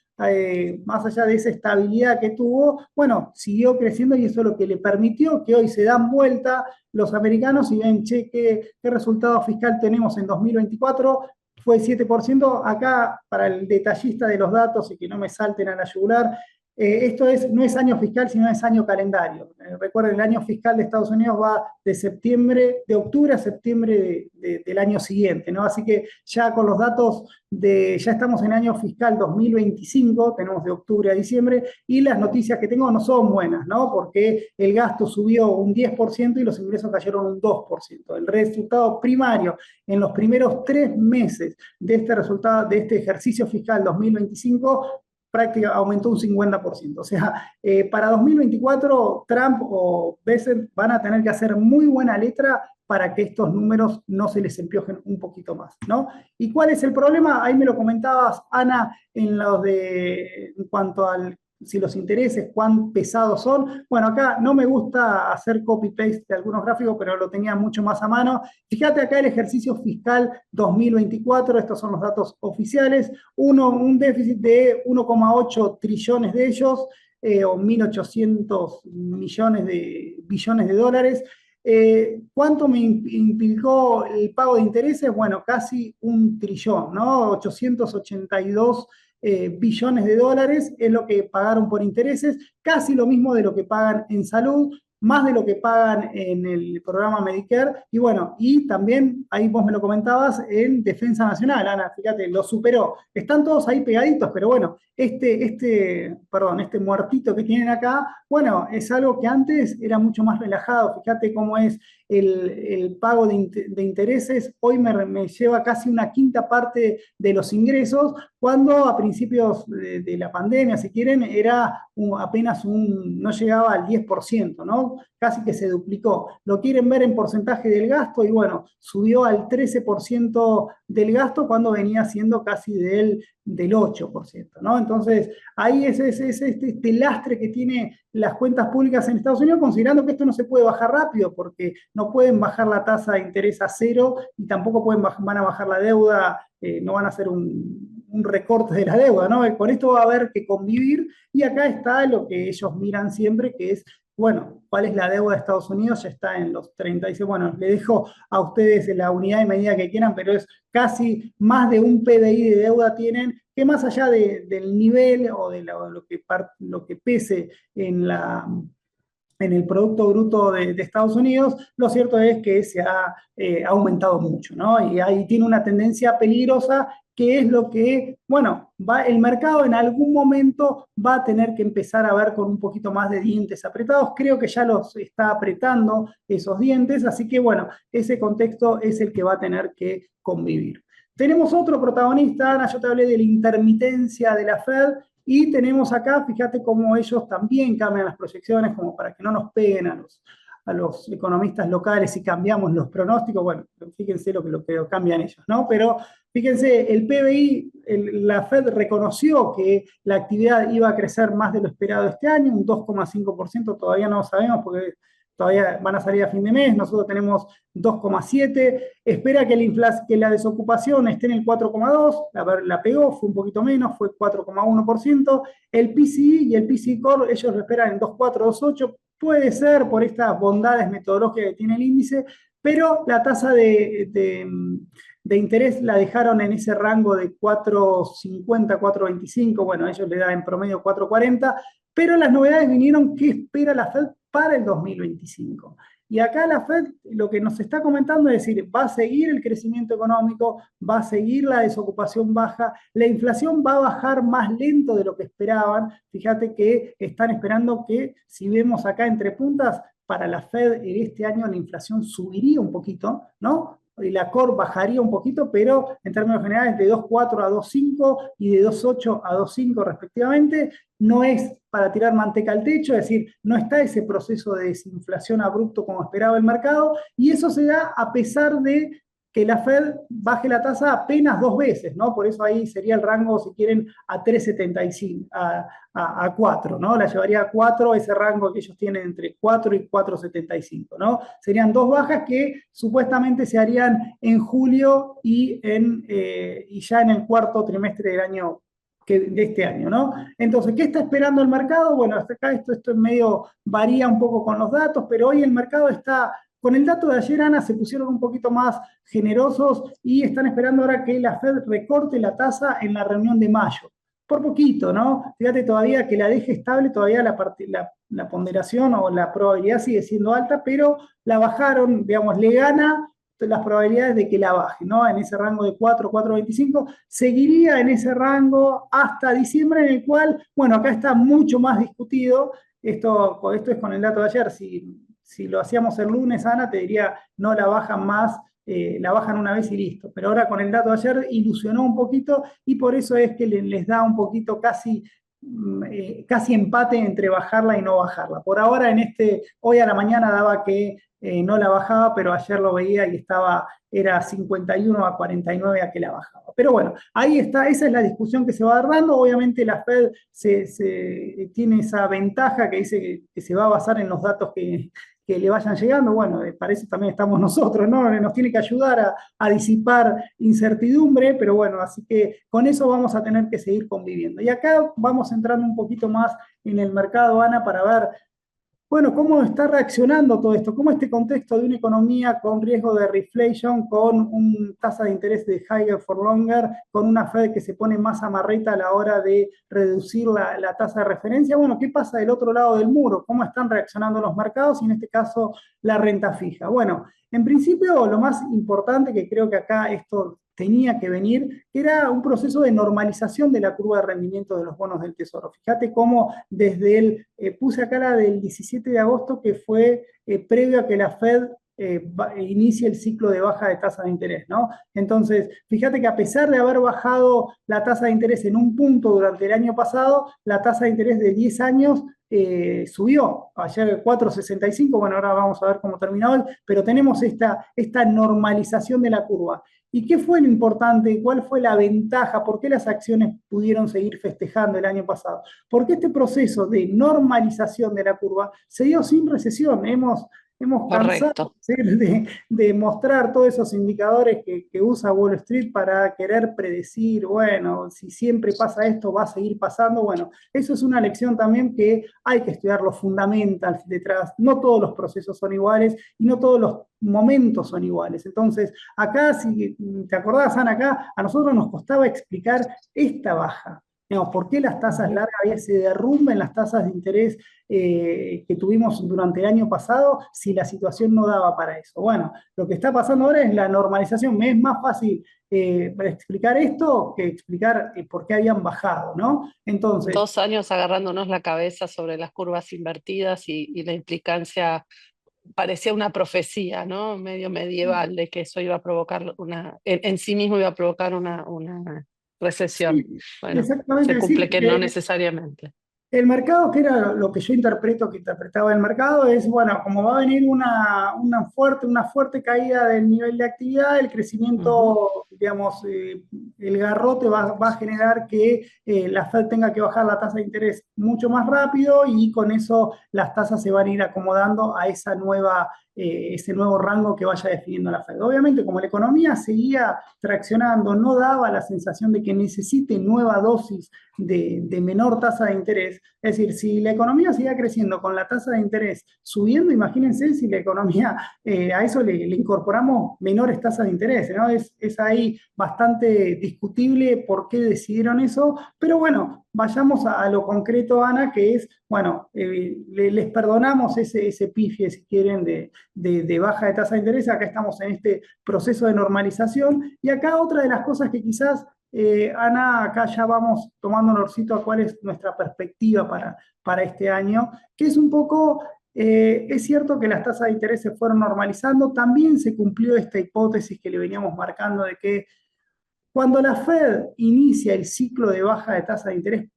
más allá de esa estabilidad que tuvo, bueno, siguió creciendo y eso es lo que le permitió que hoy se dan vuelta los americanos y ven, che, qué resultado fiscal tenemos en 2024, fue 7%. Acá, para el detallista de los datos y que no me salten a la yugular, esto no es año fiscal, sino es año calendario. Recuerden, el año fiscal de Estados Unidos va de octubre a septiembre del año siguiente, ¿no? Así que ya con los datos ya estamos en año fiscal 2025, tenemos de octubre a diciembre, y las noticias que tengo no son buenas, ¿no? Porque el gasto subió un 10% y los ingresos cayeron un 2%. El resultado primario en los primeros 3 meses de este resultado, de este ejercicio fiscal 2025, prácticamente aumentó un 50%. O sea, para 2024, Trump o Bessent van a tener que hacer muy buena letra para que estos números no se les empiojen un poquito más, ¿no? ¿Y cuál es el problema? Ahí me lo comentabas, Ana, en cuanto al si los intereses, cuán pesados son. Bueno, acá no me gusta hacer copy-paste de algunos gráficos, pero lo tenía mucho más a mano. Fíjate acá el ejercicio fiscal 2024, estos son los datos oficiales, un déficit de 1,8 trillones de ellos, o 1.800 billones de dólares. ¿Cuánto me implicó el pago de intereses? Bueno, casi un trillón, ¿no? 882 billones de dólares es lo que pagaron por intereses, casi lo mismo de lo que pagan en salud, más de lo que pagan en el programa Medicare, y bueno, y también, ahí vos me lo comentabas, en Defensa Nacional, Ana, fíjate, lo superó. Están todos ahí pegaditos, pero bueno, este muertito que tienen acá, bueno, es algo que antes era mucho más relajado. Fíjate cómo es el pago de intereses, hoy me lleva casi una quinta parte de los ingresos, cuando a principios de la pandemia, si quieren, era apenas no llegaba al 10%, ¿no? Casi que se duplicó. Lo quieren ver en porcentaje del gasto y bueno, subió al 13% del gasto cuando venía siendo casi del 8%, ¿no? Entonces, ahí es este lastre que tiene las cuentas públicas en Estados Unidos, considerando que esto no se puede bajar rápido, porque no pueden bajar la tasa de interés a cero y tampoco van a bajar la deuda, no van a hacer un recorte de la deuda, ¿no? Con esto va a haber que convivir, y acá está lo que ellos miran siempre, que es, bueno, ¿cuál es la deuda de Estados Unidos? Ya está en los 36, bueno, le dejo a ustedes la unidad de medida que quieran, pero es casi más de un PBI de deuda tienen, que más allá del nivel o de lo que pese en el Producto Bruto de Estados Unidos, lo cierto es que se ha aumentado mucho, ¿no? Y ahí tiene una tendencia peligrosa, que es lo que, bueno, el mercado en algún momento va a tener que empezar a ver con un poquito más de dientes apretados. Creo que ya los está apretando esos dientes, así que, bueno, ese contexto es el que va a tener que convivir. Tenemos otro protagonista, Ana, yo te hablé de la intermitencia de la Fed, y tenemos acá, fíjate cómo ellos también cambian las proyecciones, como para que no nos peguen a los economistas locales si cambiamos los pronósticos. Bueno, fíjense lo que cambian ellos, ¿no? Pero fíjense, el PBI, la Fed reconoció que la actividad iba a crecer más de lo esperado este año, un 2,5%, todavía no lo sabemos porque todavía van a salir a fin de mes, nosotros tenemos 2,7, espera que la desocupación esté en el 4,2, la pegó, fue un poquito menos, fue 4,1%, el PCI y el PCI Core, ellos lo esperan en 2,4, 2,8, puede ser por estas bondades metodológicas que tiene el índice, pero la tasa de interés la dejaron en ese rango de 4,50, 4,25, bueno, a ellos le da en promedio 4,40, pero las novedades vinieron, ¿qué espera la Fed para el 2025? Y acá la Fed lo que nos está comentando es decir, va a seguir el crecimiento económico, va a seguir la desocupación baja, la inflación va a bajar más lento de lo que esperaban. Fíjate que están esperando que, si vemos acá entre puntas, para la Fed este año la inflación subiría un poquito, ¿no? Y la core bajaría un poquito, pero en términos generales de 2,4 a 2,5 y de 2,8 a 2,5 respectivamente. No es para tirar manteca al techo, es decir, no está ese proceso de desinflación abrupto como esperaba el mercado, y eso se da a pesar de que la Fed baje la tasa apenas 2 veces, ¿no? Por eso ahí sería el rango, si quieren, a 3,75, a 4, ¿no? La llevaría a 4, ese rango que ellos tienen entre 4 y 4,75, ¿no? Serían 2 bajas que supuestamente se harían en julio y ya en el cuarto trimestre del año de este año, ¿no? Entonces, ¿qué está esperando el mercado? Bueno, hasta acá esto en medio varía un poco con los datos, pero hoy el mercado está, con el dato de ayer, Ana, se pusieron un poquito más generosos y están esperando ahora que la Fed recorte la tasa en la reunión de mayo. Por poquito, ¿no? Fíjate todavía que la deje estable, todavía la ponderación o la probabilidad sigue siendo alta, pero la bajaron, digamos, le gana las probabilidades de que la baje, ¿no? En ese rango de 4, 4,25, seguiría en ese rango hasta diciembre, en el cual, bueno, acá está mucho más discutido, esto es con el dato de ayer, si lo hacíamos el lunes, Ana, te diría, no la bajan más, la bajan una vez y listo, pero ahora con el dato de ayer ilusionó un poquito y por eso es que les da un poquito casi empate entre bajarla y no bajarla. Por ahora, hoy a la mañana daba que no la bajaba, pero ayer lo veía y era 51 a 49 a que la bajaba. Pero bueno, ahí está, esa es la discusión que se va dando. Obviamente la Fed tiene esa ventaja que dice que se va a basar en los datos que le vayan llegando. Bueno, para eso también estamos nosotros, ¿no? Nos tiene que ayudar a disipar incertidumbre, pero bueno, así que con eso vamos a tener que seguir conviviendo. Y acá vamos entrando un poquito más en el mercado, Ana, para ver, bueno, ¿cómo está reaccionando todo esto? ¿Cómo este contexto de una economía con riesgo de reflation, con una tasa de interés de higher for longer, con una Fed que se pone más amarreta a la hora de reducir la tasa de referencia? Bueno, ¿qué pasa del otro lado del muro? ¿Cómo están reaccionando los mercados y en este caso la renta fija? Bueno, en principio lo más importante, que creo que acá esto tenía que venir, era un proceso de normalización de la curva de rendimiento de los bonos del Tesoro. Fíjate cómo puse acá la del 17 de agosto, que fue previo a que la Fed inicie el ciclo de baja de tasa de interés, ¿no? Entonces, fíjate que a pesar de haber bajado la tasa de interés en un punto durante el año pasado, la tasa de interés de 10 años subió, ayer 4,65, bueno, ahora vamos a ver cómo terminó hoy, pero tenemos esta normalización de la curva. ¿Y qué fue lo importante? ¿Cuál fue la ventaja? ¿Por qué las acciones pudieron seguir festejando el año pasado? Porque este proceso de normalización de la curva se dio sin recesión. Hemos cansado, Correcto. ¿sí?, de mostrar todos esos indicadores que usa Wall Street para querer predecir, bueno, si siempre pasa esto, va a seguir pasando. Bueno, eso es una lección también que hay que estudiar los fundamentals detrás. No todos los procesos son iguales y no todos los momentos son iguales. Entonces, acá, si te acordás, Ana, acá a nosotros nos costaba explicar esta baja. Digamos, ¿por qué las tasas largas había ese derrumbe en las tasas de interés que tuvimos durante el año pasado si la situación no daba para eso? Bueno, lo que está pasando ahora es la normalización. Me es más fácil explicar esto que explicar por qué habían bajado, ¿no? Entonces, 2 años agarrándonos la cabeza sobre las curvas invertidas y la implicancia, parecía una profecía, ¿no? Medio medieval de que eso iba a provocar en sí mismo iba a provocar una recesión. sí, Bueno, exactamente, se es cumple decir, que no necesariamente. el mercado, que era lo que yo interpreto, que interpretaba el mercado, es, bueno, como va a venir una fuerte caída del nivel de actividad, el Ujú. crecimiento, digamos, el garrote va a generar que la Fed tenga que bajar la tasa de interés mucho más rápido y con eso las tasas se van a ir acomodando a esa nueva ese nuevo rango que vaya definiendo la Fed. Obviamente, como la economía seguía traccionando, no daba la sensación de que necesite nueva dosis de menor tasa de interés. Es decir, si la economía seguía creciendo con la tasa de interés subiendo, imagínense si la economía a eso le incorporamos menores tasas de interés, ¿no? Es ahí bastante discutible por qué decidieron eso, pero bueno, vayamos a lo concreto, Ana, que es, bueno, les perdonamos ese pifie, si quieren, de baja de tasa de interés. Acá estamos en este proceso de normalización, y acá otra de las cosas que quizás Ana, acá ya vamos tomando un orcito a cuál es nuestra perspectiva para este año, que es un poco, es cierto que las tasas de interés se fueron normalizando, también se cumplió esta hipótesis que le veníamos marcando de que cuando la Fed inicia el ciclo de baja de tasa de interés,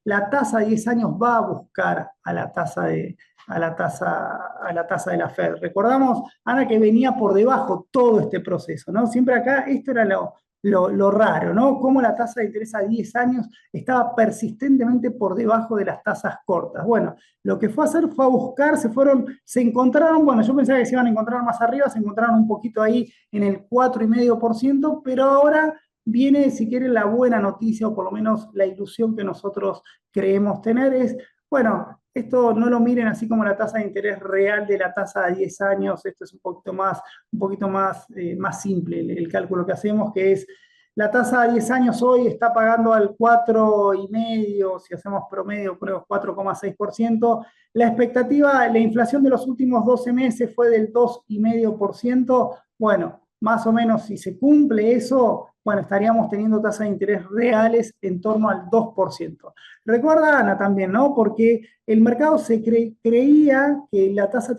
la tasa de 10 años va a buscar a la tasa de la Fed. Recordamos, Ana, que venía por debajo todo este proceso, ¿no? Siempre acá esto era lo raro, ¿no? Cómo la tasa de interés a 10 años estaba persistentemente por debajo de las tasas cortas. Bueno, lo que fue a hacer fue a buscar, se encontraron, bueno, yo pensaba que se iban a encontrar más arriba, se encontraron un poquito ahí en el 4,5%, pero ahora viene, si quieren, la buena noticia, o por lo menos la ilusión que nosotros creemos tener es, bueno, esto no lo miren así como la tasa de interés real de la tasa a 10 años, esto es más simple el cálculo que hacemos, que es la tasa a 10 años hoy está pagando al 4,5%, si hacemos promedio, creo 4,6%. La expectativa, la inflación de los últimos 12 meses fue del 2,5%. Bueno, más o menos si se cumple eso, bueno, estaríamos teniendo tasas de interés reales en torno al 2%. Recuerda, Ana, también, ¿no? Porque el mercado creía que la tasa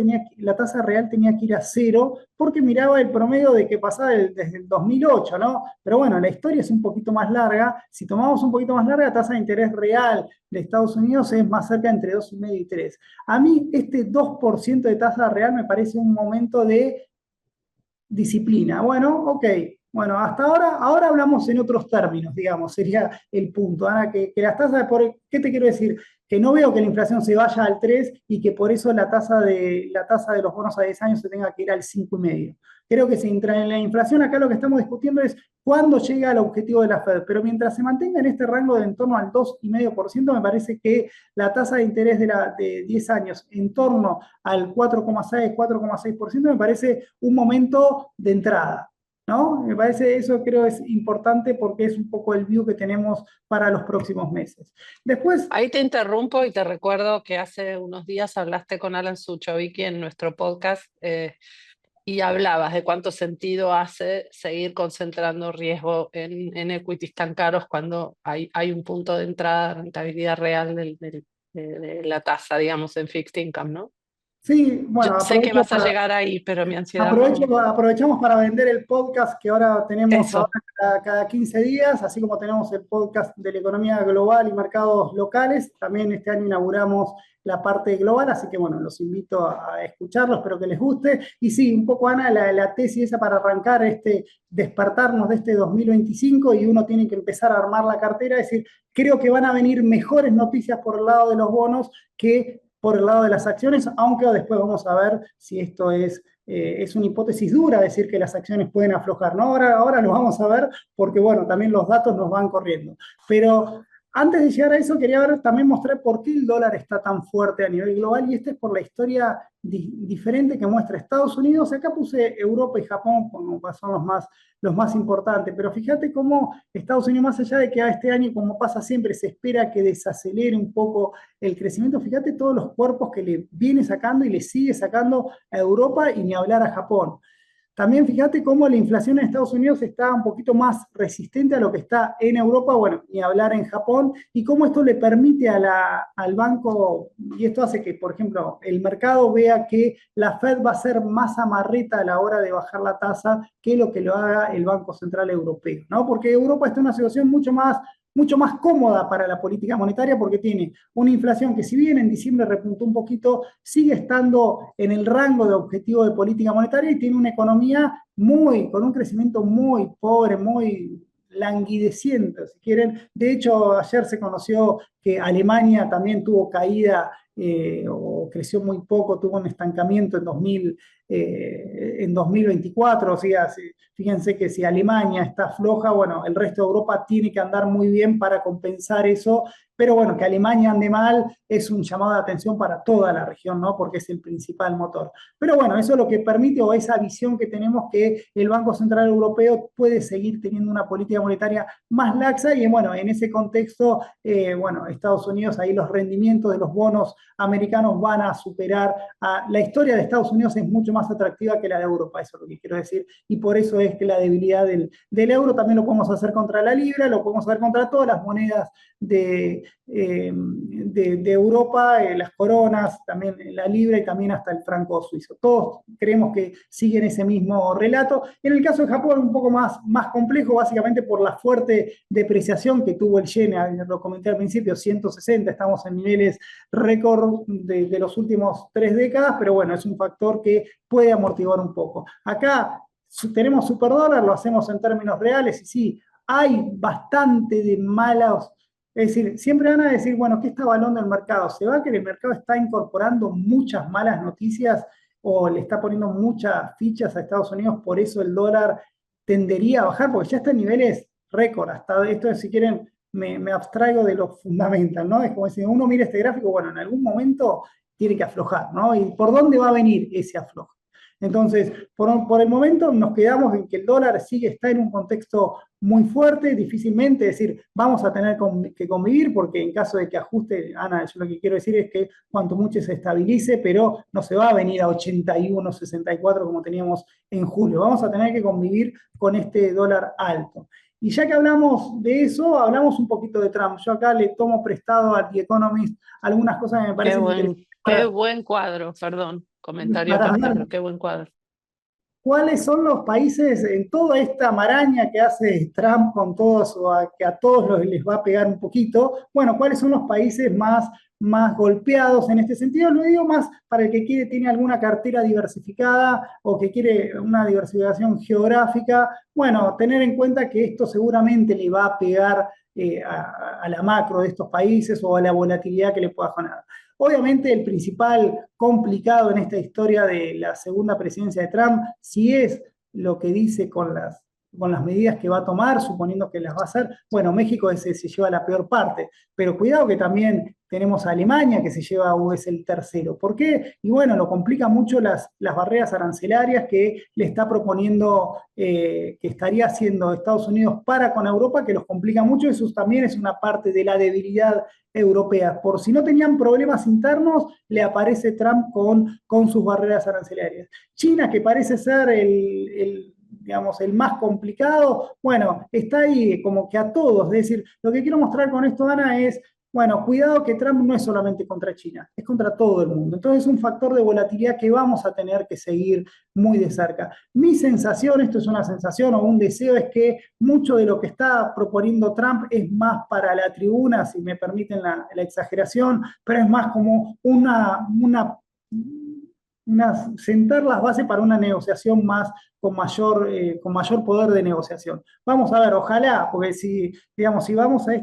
real tenía que ir a cero, porque miraba el promedio de que pasaba desde el 2008, ¿no? Pero bueno, la historia es un poquito más larga. Si tomamos un poquito más larga, la tasa de interés real de Estados Unidos es más cerca entre 2,5 y 3. A mí este 2% de tasa real me parece un momento de disciplina. Bueno, ok. Bueno, hasta ahora hablamos en otros términos, digamos, sería el punto. Ana, que las tasas, ¿qué te quiero decir? Que no veo que la inflación se vaya al 3 y que por eso la tasa de los bonos a 10 años se tenga que ir al 5,5. Creo que si entra en la inflación, acá lo que estamos discutiendo es cuándo llega al objetivo de la Fed, pero mientras se mantenga en este rango de en torno al 2,5%, me parece que la tasa de interés de 10 años en torno al 4,6, 4,6%, me parece un momento de entrada, ¿no? Me parece eso, creo es importante porque es un poco el view que tenemos para los próximos meses. Después, Ahí te interrumpo y te recuerdo que hace unos días hablaste con Alan Suchovicki en nuestro podcast, y hablabas de cuánto sentido hace seguir concentrando riesgo en equities tan caros cuando hay un punto de entrada de rentabilidad real de la tasa, digamos, en fixed income, ¿no? sí, Yo bueno, sé que vas a llegar ahí, pero mi ansiedad no. Aprovechamos para vender el podcast que ahora tenemos ahora Eso. cada 15 días, así como tenemos el podcast de la economía global y mercados locales. También este año inauguramos la parte global, así que bueno, los invito a escucharlo, espero que les guste. Y sí, un poco, Ana, la tesis esa para arrancar despertarnos de este 2025, y uno tiene que empezar a armar la cartera, es decir, creo que van a venir mejores noticias por el lado de los bonos que por el lado de las acciones, aunque después vamos a ver si esto es una hipótesis dura, decir que las acciones pueden aflojar, ¿no? Ahora lo vamos a ver porque, bueno, también los datos nos van corriendo. Pero antes de llegar a eso, quería también mostrar por qué el dólar está tan fuerte a nivel global, y este es por la historia diferente que muestra Estados Unidos. Acá puse Europa y Japón como son los más importantes, pero fíjate cómo Estados Unidos, más allá de que a este año, como pasa siempre, se espera que desacelere un poco el crecimiento, fíjate todos los cuerpos que le viene sacando y le sigue sacando a Europa, y ni hablar a Japón. También fíjate cómo la inflación en Estados Unidos está un poquito más resistente a lo que está en Europa, bueno, ni hablar en Japón, y cómo esto le permite al banco, y esto hace que, por ejemplo, el mercado vea que la Fed va a ser más amarreta a la hora de bajar la tasa que lo que lo haga el Banco Central Europeo, ¿no? Porque Europa está en una situación mucho más cómoda para la política monetaria, porque tiene una inflación que, si bien en diciembre repuntó un poquito, sigue estando en el rango de objetivo de política monetaria, y tiene una economía con un crecimiento muy pobre, muy languideciente, si quieren. De hecho, ayer se conoció que Alemania también tuvo caída o creció muy poco, tuvo un estancamiento en 2024, o sea, fíjense que si Alemania está floja, bueno, el resto de Europa tiene que andar muy bien para compensar eso, pero bueno, que Alemania ande mal es un llamado de atención para toda la región, ¿no? Porque es el principal motor. Pero bueno, eso es lo que permite, o esa visión que tenemos, que el Banco Central Europeo puede seguir teniendo una política monetaria más laxa, y bueno, en ese contexto, bueno, Estados Unidos, ahí los rendimientos de los bonos americanos van a superar la historia de Estados Unidos es mucho más atractiva que la de Europa, eso es lo que quiero decir, y por eso es que la debilidad del euro también lo podemos hacer contra la libra, lo podemos hacer contra todas las monedas de Europa, las coronas, también la libra y también hasta el franco suizo. Todos creemos que siguen ese mismo relato. En el caso de Japón es un poco más complejo, básicamente por la fuerte depreciación que tuvo el yen, lo comenté al principio, 160, estamos en niveles récord de los últimos 3 décadas, pero bueno, es un factor que puede amortiguar un poco. Acá tenemos superdólar, lo hacemos en términos reales, y sí, hay bastante de malos. Es decir, siempre van a decir, bueno, ¿qué está evaluando el mercado? ¿Se va que el mercado está incorporando muchas malas noticias o le está poniendo muchas fichas a Estados Unidos, por eso el dólar tendería a bajar? Porque ya está en niveles récord. Hasta esto, si quieren, me abstraigo de lo fundamental, ¿no? Es como si uno mira este gráfico, bueno, en algún momento tiene que aflojar, ¿no? ¿Y por dónde va a venir ese aflojo? Entonces, por el momento nos quedamos en que el dólar está en un contexto muy fuerte, difícilmente, es decir, vamos a tener que convivir, porque en caso de que ajuste, Ana, yo lo que quiero decir es que cuanto mucho se estabilice, pero no se va a venir a 81, 64 como teníamos en julio, vamos a tener que convivir con este dólar alto. Y ya que hablamos de eso, hablamos un poquito de Trump. Yo acá le tomo prestado a The Economist algunas cosas que me parecen interesantes Qué buen cuadro, perdón, comentario para aparte, ver pero qué buen cuadro. cuáles son los países en toda esta maraña que hace Trump con todos, que a todos les va a pegar un poquito. Bueno, cuáles son los países más golpeados en este sentido. Lo digo más para el que tiene alguna cartera diversificada o que quiere una diversificación geográfica. Bueno, tener en cuenta que esto seguramente le va a pegar a la macro de estos países o a la volatilidad que le pueda generar. Obviamente el principal complicado en esta historia de la segunda presidencia de Trump, si es lo que dice con las medidas que va a tomar, suponiendo que las va a hacer, bueno, México se lleva la peor parte, pero cuidado que también tenemos a Alemania que se lleva o es el tercero. ¿Por qué? Y bueno, lo complica mucho las barreras arancelarias que le está proponiendo, que estaría haciendo Estados Unidos para con Europa, que los complica mucho. Eso también es una parte de la debilidad europea. Por si no tenían problemas internos, le aparece Trump con sus barreras arancelarias. China, que parece ser digamos, el más complicado, bueno, está ahí como que a todos. Es decir, lo que quiero mostrar con esto, Ana, es, bueno, cuidado que Trump no es solamente contra China, es contra todo el mundo. Entonces es un factor de volatilidad que vamos a tener que seguir muy de cerca. Mi sensación, esto es una sensación o un deseo, es que mucho de lo que está proponiendo Trump es más para la tribuna, si me permiten la exageración, pero es más como sentar las bases para una negociación más con mayor poder de negociación. Vamos a ver, ojalá, porque digamos, si vamos a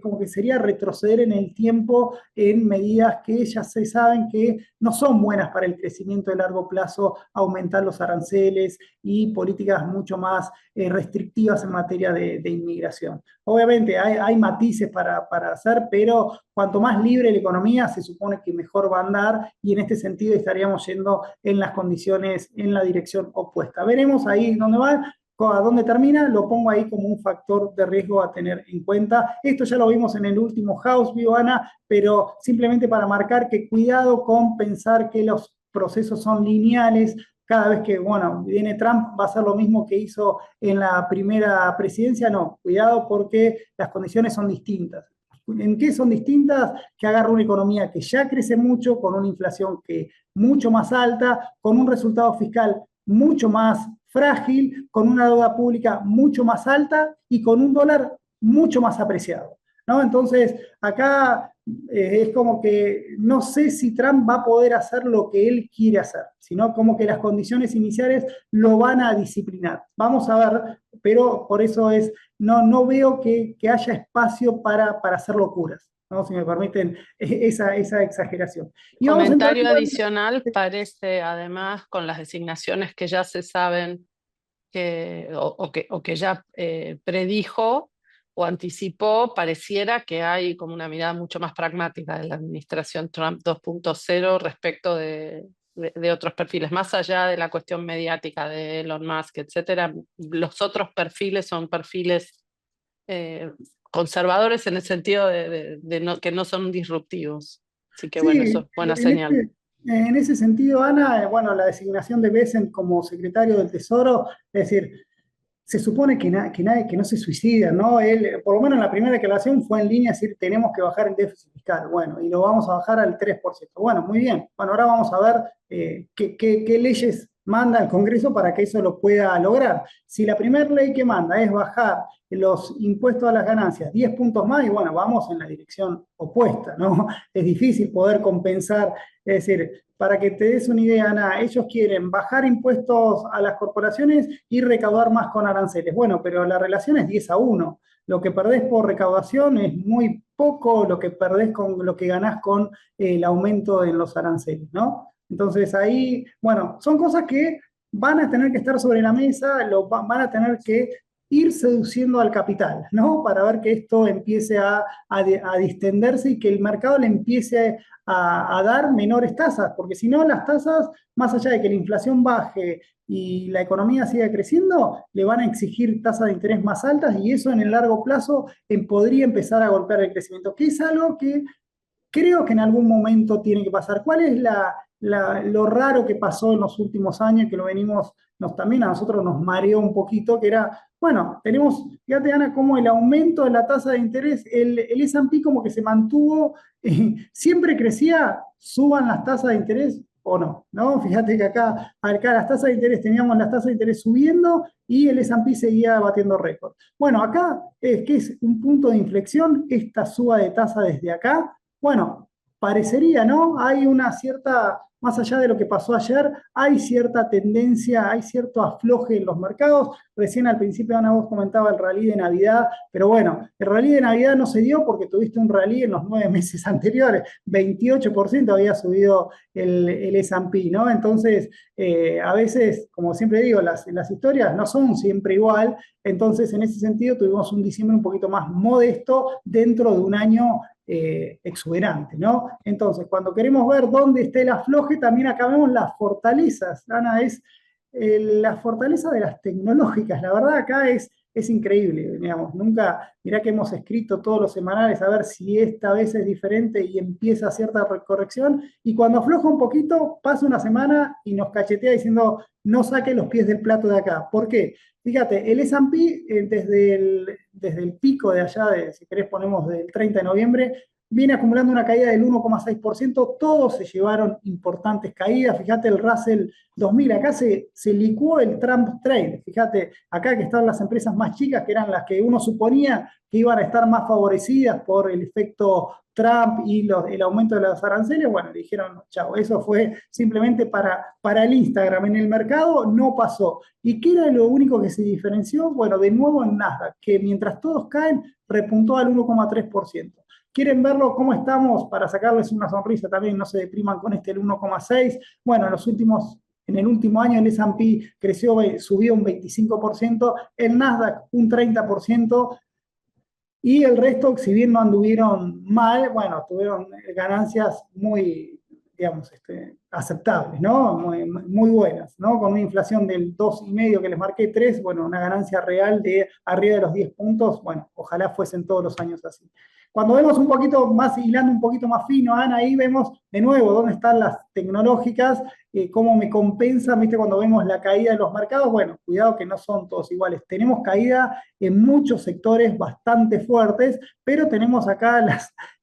como que sería retroceder en el tiempo en medidas que ya se saben que no son buenas para el crecimiento de largo plazo, aumentar los aranceles y políticas mucho más restrictivas en materia de inmigración. Obviamente hay matices para hacer, pero cuanto más libre la economía, se supone que mejor va a andar, y en este sentido estaríamos yendo en las condiciones, en la dirección opuesta. Veremos ahí dónde va, a dónde termina, lo pongo ahí como un factor de riesgo a tener en cuenta. Esto ya lo vimos en el último House View, Ana, pero simplemente para marcar que cuidado con pensar que los procesos son lineales. Cada vez que, bueno, viene Trump, va a hacer lo mismo que hizo en la primera presidencia. No, cuidado, porque las condiciones son distintas. ¿En qué son distintas? Que agarra una economía que ya crece mucho, con una inflación que mucho más alta, con un resultado fiscal mucho más frágil, con una deuda pública mucho más alta y con un dólar mucho más apreciado, ¿no? Entonces, acá es como que no sé si Trump va a poder hacer lo que él quiere hacer, sino como que las condiciones iniciales lo van a disciplinar. Vamos a ver, pero por eso no veo que haya espacio para hacer locuras. ¿no? Si me permiten esa exageración. Y vamos a entrar Comentario igual. adicional, parece además con las designaciones que ya se saben o que ya predijo o anticipó, pareciera que hay como una mirada mucho más pragmática de la administración Trump 2.0 respecto de otros perfiles, más allá de la cuestión mediática de Elon Musk, etcétera. Los otros perfiles son perfiles conservadores en el sentido que no son disruptivos. Así que bueno, eso Sí, es buena señal. en ese sentido, Ana, bueno, la designación de Bessent como secretario del Tesoro, es decir, se supone que no se suicida, ¿no? Él, por lo menos en la primera declaración fue en línea decir, tenemos que bajar el déficit fiscal, bueno, y lo vamos a bajar al 3%. Bueno, muy bien. Bueno, ahora vamos a ver qué leyes manda el Congreso para que eso lo pueda lograr. Si la primera ley que manda es bajar los impuestos a las ganancias 10 puntos más, y bueno, vamos en la dirección opuesta, ¿no? Es difícil poder compensar, es decir, para que te des una idea, Ana, ellos quieren bajar impuestos a las corporaciones y recaudar más con aranceles. Bueno, pero la relación es 10-1. Lo que perdés por recaudación es muy poco lo que perdés con lo que ganás con el aumento en los aranceles, ¿no? Entonces ahí, bueno, son cosas que van a tener que estar sobre la mesa, van a tener que ir seduciendo al capital, ¿no? Para ver que esto empiece a distenderse y que el mercado le empiece a dar menores tasas, porque si no, las tasas, más allá de que la inflación baje y la economía siga creciendo, le van a exigir tasas de interés más altas y eso en el largo plazo podría empezar a golpear el crecimiento, que es algo que creo que en algún momento tiene que pasar. ¿Cuál es lo raro que pasó en los últimos años, que lo venimos, también a nosotros nos mareó un poquito, que era, bueno, tenemos, fíjate Ana, como el aumento de la tasa de interés, el S&P como que se mantuvo, siempre crecía, suban las tasas de interés o no, ¿no? Fíjate que acá las tasas de interés, teníamos las tasas de interés subiendo y el S&P seguía batiendo récord. Bueno, acá es que es un punto de inflexión, esta suba de tasa desde acá, bueno, parecería, ¿no? Hay una cierta, más allá de lo que pasó ayer, hay cierta tendencia, hay cierto afloje en los mercados. Recién al principio, Ana, vos comentaba el rally de Navidad, pero bueno, el rally de Navidad no se dio porque tuviste un rally en los 9 meses anteriores, 28% había subido el S&P, ¿no? Entonces, a veces, como siempre digo, las historias no son siempre igual, entonces en ese sentido tuvimos un diciembre un poquito más modesto dentro de un año exuberante, ¿no? Entonces, cuando queremos ver dónde está el afloje, también acá vemos las fortalezas. Ana, es la fortaleza de las tecnológicas. La verdad acá es increíble, digamos. Nunca, mirá que hemos escrito todos los semanales a ver si esta vez es diferente y empieza cierta corrección. Y cuando afloja un poquito, pasa una semana y nos cachetea diciendo, no saque los pies del plato de acá. ¿Por qué? Fíjate, el S&P desde el pico de allá, si querés ponemos del 30 de noviembre, viene acumulando una caída del 1,6%, todos se llevaron importantes caídas, fíjate el Russell 2000, acá se licuó el Trump Trade, fíjate, acá que están las empresas más chicas, que eran las que uno suponía que iban a estar más favorecidas por el efecto Trump y el aumento de los aranceles, bueno, le dijeron, chao, eso fue simplemente para el Instagram, en el mercado no pasó. ¿Y qué era lo único que se diferenció? Bueno, de nuevo en Nasdaq, que mientras todos caen, repuntó al 1,3%. ¿Quieren verlo cómo estamos para sacarles una sonrisa también? No se depriman con el 1,6%. Bueno, en el último año el S&P subió un 25%, el Nasdaq un 30%, y el resto, si bien no anduvieron mal, bueno, tuvieron ganancias muy, digamos, aceptables, ¿no? Muy buenas, ¿no? Con una inflación del 2,5 que les marqué 3, bueno, una ganancia real de arriba de los 10 puntos, bueno, ojalá fuesen todos los años así. Cuando vemos un poquito más, hilando un poquito más fino, Ana, ahí vemos de nuevo dónde están las tecnológicas, cómo me compensa, ¿viste? Cuando vemos la caída de los mercados, bueno, cuidado que no son todos iguales. Tenemos caída en muchos sectores bastante fuertes, pero tenemos acá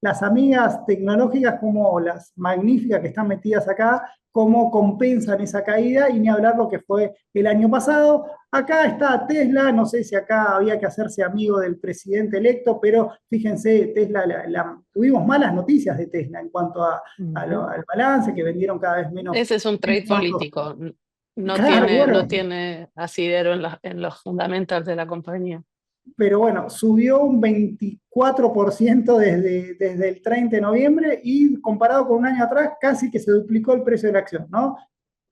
las amigas tecnológicas como las magníficas que están metidas acá, cómo compensan esa caída y ni hablar lo que fue el año pasado. Acá está Tesla, no sé si acá había que hacerse amigo del presidente electo, pero fíjense, Tesla, tuvimos malas noticias de Tesla en cuanto al balance, que vendieron cada vez menos. Ese es un trade político. No Claro, tiene, bueno, no tiene asidero en los fundamentals de la compañía. pero bueno, subió un 24% desde el 30 de noviembre y comparado con un año atrás casi que se duplicó el precio de la acción, ¿no?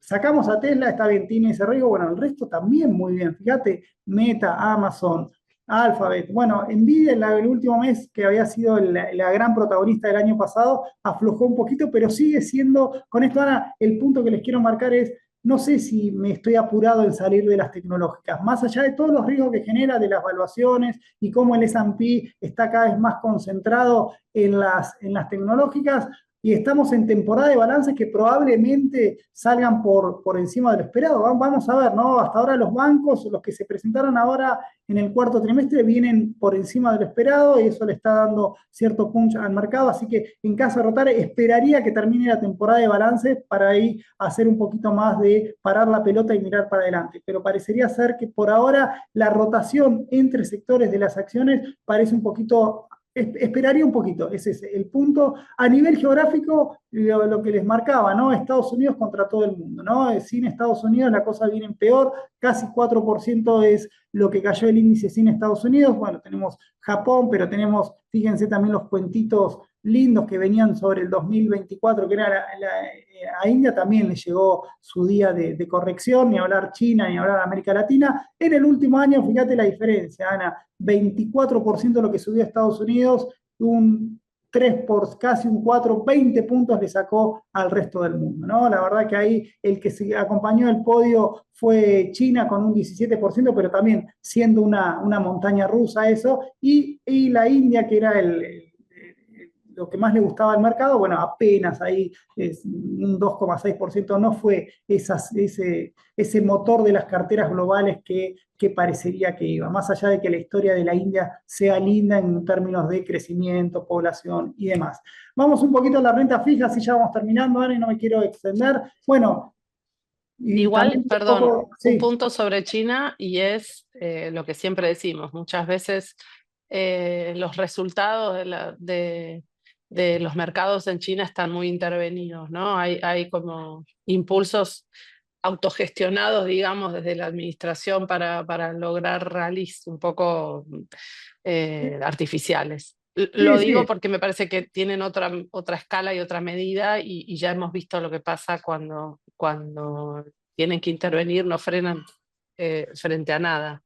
Sacamos a Tesla, está bien, tiene ese riesgo, bueno, el resto también muy bien. Fíjate, Meta, Amazon, Alphabet, bueno, Nvidia en el último mes, que había sido la gran protagonista del año pasado, aflojó un poquito, pero sigue siendo, con esto Ana, el punto que les quiero marcar es, no sé si me estoy apurado en salir de las tecnológicas, más allá de todos los riesgos que genera de las valuaciones y cómo el S&P está cada vez más concentrado en las tecnológicas, y estamos en temporada de balances que probablemente salgan por encima de lo esperado. Vamos a ver, ¿no? Hasta ahora los bancos, los que se presentaron ahora en el cuarto trimestre, vienen por encima de lo esperado y eso le está dando cierto punch al mercado. Así que en caso de rotar, esperaría que termine la temporada de balances para ahí hacer un poquito más de parar la pelota y mirar para adelante. Pero parecería ser que por ahora la rotación entre sectores de las acciones parece un poquito esperaría un poquito, ese es el punto. A nivel geográfico, lo que les marcaba, ¿no? Estados Unidos contra todo el mundo, ¿no? Sin Estados Unidos la cosa viene peor, casi 4% es lo que cayó el índice sin Estados Unidos. Bueno, tenemos Japón, pero tenemos, fíjense también los cuentitos lindos que venían sobre el 2024, que era a India también le llegó su día de corrección, ni hablar China, ni hablar América Latina. En el último año, fíjate la diferencia, Ana, 24% lo que subió a Estados Unidos, un 3 por casi un 4, 20 puntos le sacó al resto del mundo, ¿no? La verdad que ahí el que se acompañó el podio fue China con un 17%, pero también siendo una montaña rusa eso, y la India, que era lo que más le gustaba al mercado, bueno, apenas ahí un 2,6%, no fue ese motor de las carteras globales que parecería que iba, más allá de que la historia de la India sea linda en términos de crecimiento, población y demás. Vamos un poquito a la renta fija, así ya vamos terminando, Ana, y no me quiero extender. Bueno, y también Igual, un perdón, poco, un sí, punto sobre China y es lo que siempre decimos, muchas veces los resultados de los mercados en China están muy intervenidos, ¿no? Hay como impulsos autogestionados, digamos, desde la administración para lograr rallies un poco artificiales. Lo sí, digo sí. porque me parece que tienen otra escala y otra medida y ya hemos visto lo que pasa cuando tienen que intervenir, no frenan frente a nada.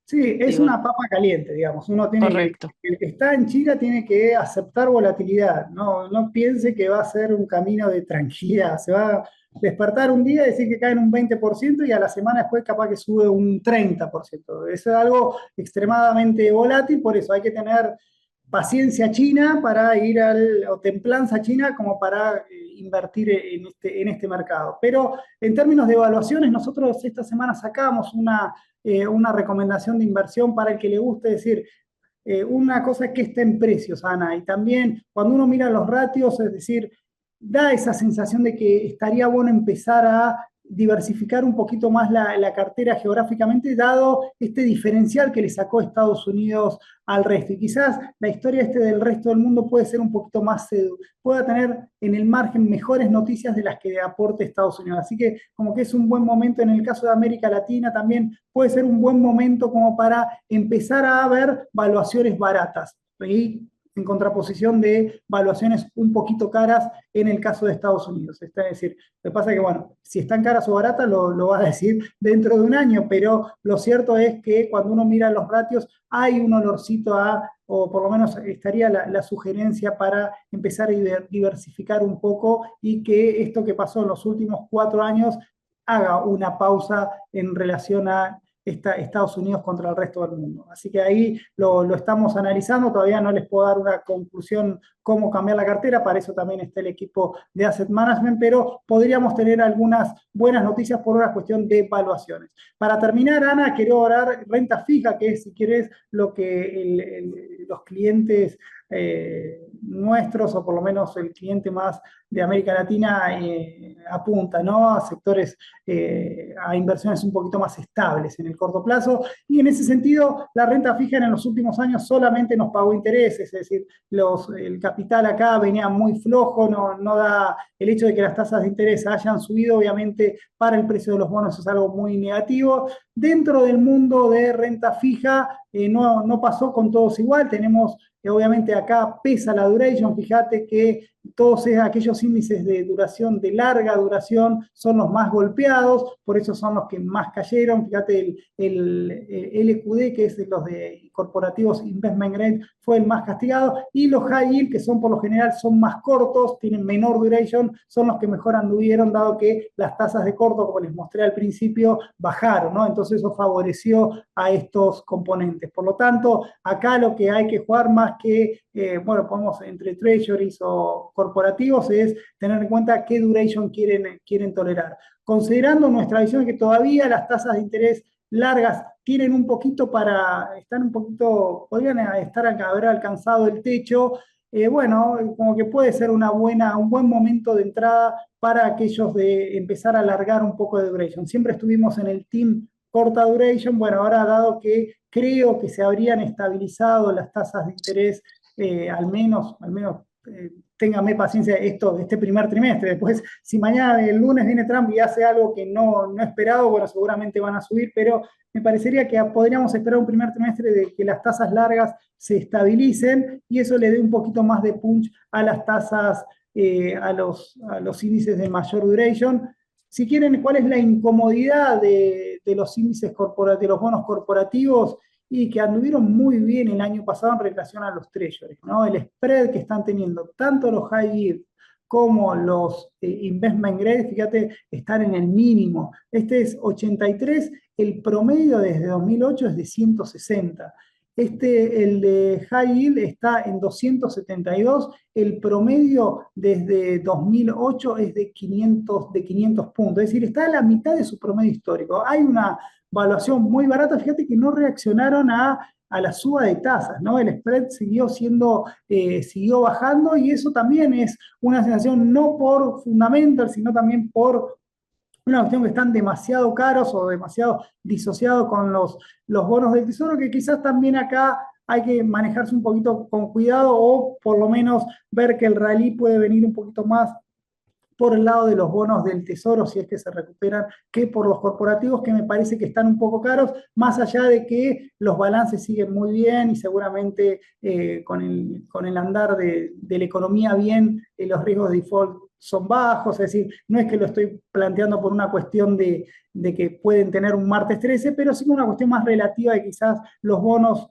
Sí, es Digo, una papa caliente, digamos. Uno tiene que, correcto. el que está en China tiene que aceptar volatilidad. No piense que va a ser un camino de tranquilidad. Se va a despertar un día y decir que cae en un 20% y a la semana después capaz que sube un 30%. Eso es algo extremadamente volátil, por eso hay que tener paciencia china para ir o templanza china como para invertir en este mercado. Pero en términos de evaluaciones, nosotros esta semana sacamos una recomendación de inversión para el que le guste decir, una cosa es que está en precios, Ana, y también cuando uno mira los ratios, es decir, da esa sensación de que estaría bueno empezar a diversificar un poquito más la cartera geográficamente, dado este diferencial que le sacó Estados Unidos al resto. Y quizás la historia del resto del mundo puede ser un poquito más, pueda tener en el margen mejores noticias de las que aporte Estados Unidos. Así que como que es un buen momento en el caso de América Latina, también puede ser un buen momento como para empezar a ver valuaciones baratas. Y en contraposición de valuaciones un poquito caras en el caso de Estados Unidos. Es decir, lo que pasa es que, bueno, si están caras o baratas lo va a decir dentro de un año, pero lo cierto es que cuando uno mira los ratios hay un olorcito o por lo menos estaría la sugerencia para empezar a diversificar un poco y que esto que pasó en los últimos 4 años haga una pausa en relación a Estados Unidos contra el resto del mundo. Así que ahí lo estamos analizando, todavía no les puedo dar una conclusión cómo cambiar la cartera, para eso también está el equipo de Asset Management, pero podríamos tener algunas buenas noticias por una cuestión de evaluaciones. Para terminar, Ana, quiero hablar renta fija, que es, si quieres, lo que los clientes nuestros, o por lo menos el cliente más de América Latina, apunta, ¿no? A sectores, a inversiones un poquito más estables en el corto plazo. Y en ese sentido, la renta fija en los últimos años solamente nos pagó intereses, es decir, el capital acá venía muy flojo, no da el hecho de que las tasas de interés hayan subido, obviamente para el precio de los bonos es algo muy negativo. Dentro del mundo de renta fija no pasó con todos igual, tenemos obviamente acá pesa la duration, fíjate que todos aquellos índices de duración, de larga duración, son los más golpeados, por eso son los que más cayeron. Fíjate, el LQD, que es de los de corporativos Investment Grade, fue el más castigado, y los High Yield, que son por lo general son más cortos, tienen menor duration, son los que mejor anduvieron, dado que las tasas de corto, como les mostré al principio, bajaron, ¿no? Entonces eso favoreció a estos componentes. Por lo tanto, acá lo que hay que jugar más que, bueno, podemos entre treasuries o corporativos, es tener en cuenta qué duration quieren tolerar. Considerando nuestra visión que todavía las tasas de interés largas tienen un poquito están un poquito, podrían haber alcanzado el techo, bueno, como que puede ser un buen momento de entrada para aquellos de empezar a alargar un poco de duration. Siempre estuvimos en el team corta duration, bueno, ahora dado que creo que se habrían estabilizado las tasas de interés, al menos téngame paciencia este primer trimestre. Después, si mañana el lunes viene Trump y hace algo que no esperado, bueno, seguramente van a subir, pero me parecería que podríamos esperar un primer trimestre de que las tasas largas se estabilicen y eso le dé un poquito más de punch a las tasas, a los índices de mayor duration. Si quieren, ¿cuál es la incomodidad de los índices de los bonos corporativos? Y que anduvieron muy bien el año pasado en relación a los treasuries, ¿no? El spread que están teniendo tanto los high yield como los investment grade, fíjate, están en el mínimo. Este es 83, el promedio desde 2008 es de 160. El de high yield está en 272, el promedio desde 2008 es de 500 puntos, es decir, está a la mitad de su promedio histórico. Hay una valuación muy barata, fíjate que no reaccionaron a la suba de tasas, ¿no? El spread siguió bajando, y eso también es una sensación no por fundamental, sino también por una cuestión que están demasiado caros o demasiado disociados con los bonos del tesoro, que quizás también acá hay que manejarse un poquito con cuidado, o por lo menos ver que el rally puede venir un poquito más por el lado de los bonos del tesoro, si es que se recuperan, que por los corporativos, que me parece que están un poco caros, más allá de que los balances siguen muy bien y seguramente con el andar de la economía bien, los riesgos de default son bajos. Es decir, no es que lo estoy planteando por una cuestión de que pueden tener un martes 13, pero sí una cuestión más relativa de quizás los bonos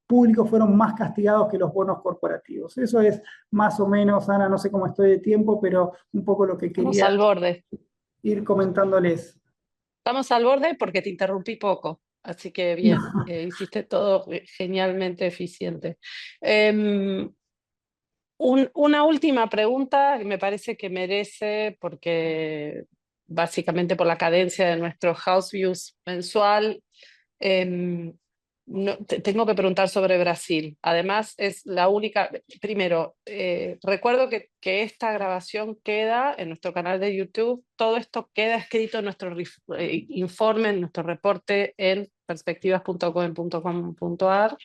públicos fueron más castigados que los bonos corporativos. Eso es más o menos, Ana, no sé cómo estoy de tiempo, pero un poco lo que Estamos quería al borde. ir comentándoles. Estamos al borde porque te interrumpí poco, así que bien, hiciste todo genialmente eficiente. Em, una última pregunta que me parece que merece, porque básicamente por la cadencia de nuestro House Views mensual, em, tengo que preguntar sobre Brasil. Además, es la única. Primero, recuerdo que esta grabación queda en nuestro canal de YouTube. Todo esto queda escrito en nuestro informe, en nuestro reporte en perspectivas.com.ar.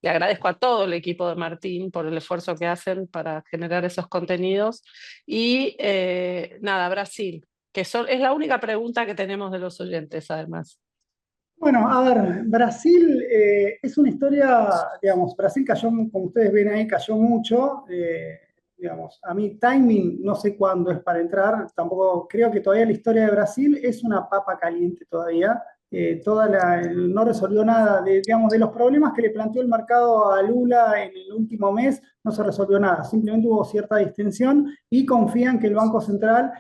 Le agradezco a todo el equipo de Martín por el esfuerzo que hacen para generar esos contenidos. Y nada, Brasil, es la única pregunta que tenemos de los oyentes, además. Bueno, a ver, Brasil es una historia, digamos, Brasil cayó, como ustedes ven ahí, cayó mucho. Digamos, a mí timing no sé cuándo es para entrar, tampoco creo que todavía la historia de Brasil es una papa caliente todavía. No resolvió nada, digamos, de los problemas que le planteó el mercado a Lula en el último mes, no se resolvió nada, simplemente hubo cierta distensión y confían que el Banco Central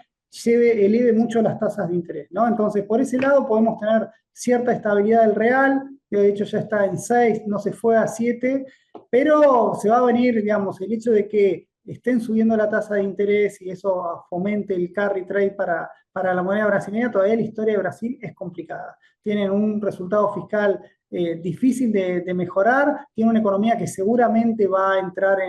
eleve mucho las tasas de interés, ¿no? Entonces, por ese lado podemos tener cierta estabilidad del real, que de hecho ya está en 6, no se fue a 7, pero se va a venir, digamos, el hecho de que estén subiendo la tasa de interés y eso fomente el carry trade para la moneda brasileña. Todavía la historia de Brasil es complicada. Tienen un resultado fiscal difícil de mejorar, tiene una economía que seguramente va a entrar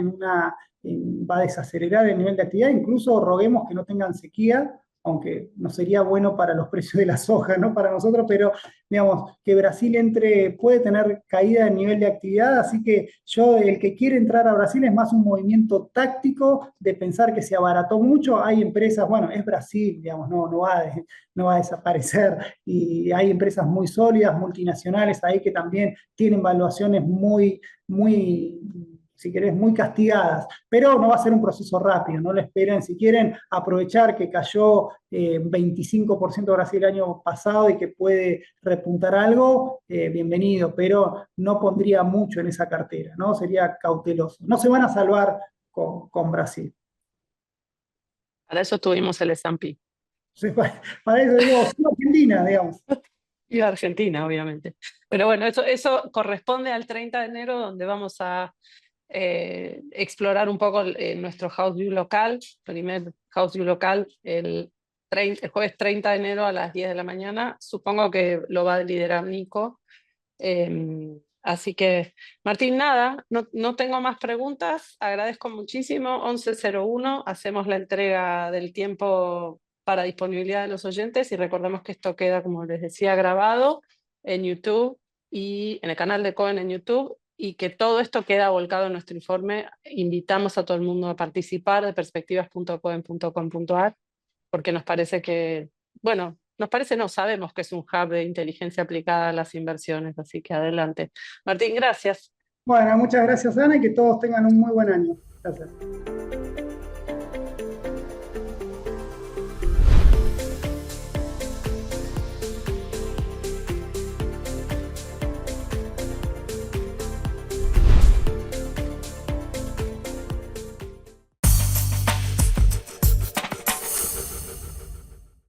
va a desacelerar el nivel de actividad, incluso roguemos que no tengan sequía, aunque no sería bueno para los precios de la soja, ¿no? Para nosotros, pero digamos, que Brasil puede tener caída de nivel de actividad, así que el que quiere entrar a Brasil es más un movimiento táctico de pensar que se abarató mucho. Hay empresas, bueno, es Brasil, digamos, no va a desaparecer, y hay empresas muy sólidas, multinacionales ahí que también tienen valuaciones muy, si querés, muy castigadas, pero no va a ser un proceso rápido, no lo esperen. Si quieren aprovechar que cayó 25% Brasil el año pasado y que puede repuntar algo, bienvenido, pero no pondría mucho en esa cartera, ¿no? Sería cauteloso. No se van a salvar con Brasil. Para eso tuvimos el S&P. Sí, para eso digo, sí, Argentina, digamos. Y Argentina, obviamente. Pero bueno, eso corresponde al 30 de enero, donde vamos a explorar un poco nuestro House View local, primer House View local, el jueves 30 de enero a las 10 de la mañana. Supongo que lo va a liderar Nico. Así que, Martín, nada, no tengo más preguntas. Agradezco muchísimo. 11:01, hacemos la entrega del tiempo para disponibilidad de los oyentes y recordemos que esto queda, como les decía, grabado en YouTube y en el canal de Cohen en YouTube, y que todo esto queda volcado en nuestro informe. Invitamos a todo el mundo a participar de perspectivas.cohen.com.ar, porque nos parece que, bueno, nos parece, no, sabemos que es un hub de inteligencia aplicada a las inversiones, así que adelante. Martín, gracias. Bueno, muchas gracias, Ana, y que todos tengan un muy buen año. Gracias.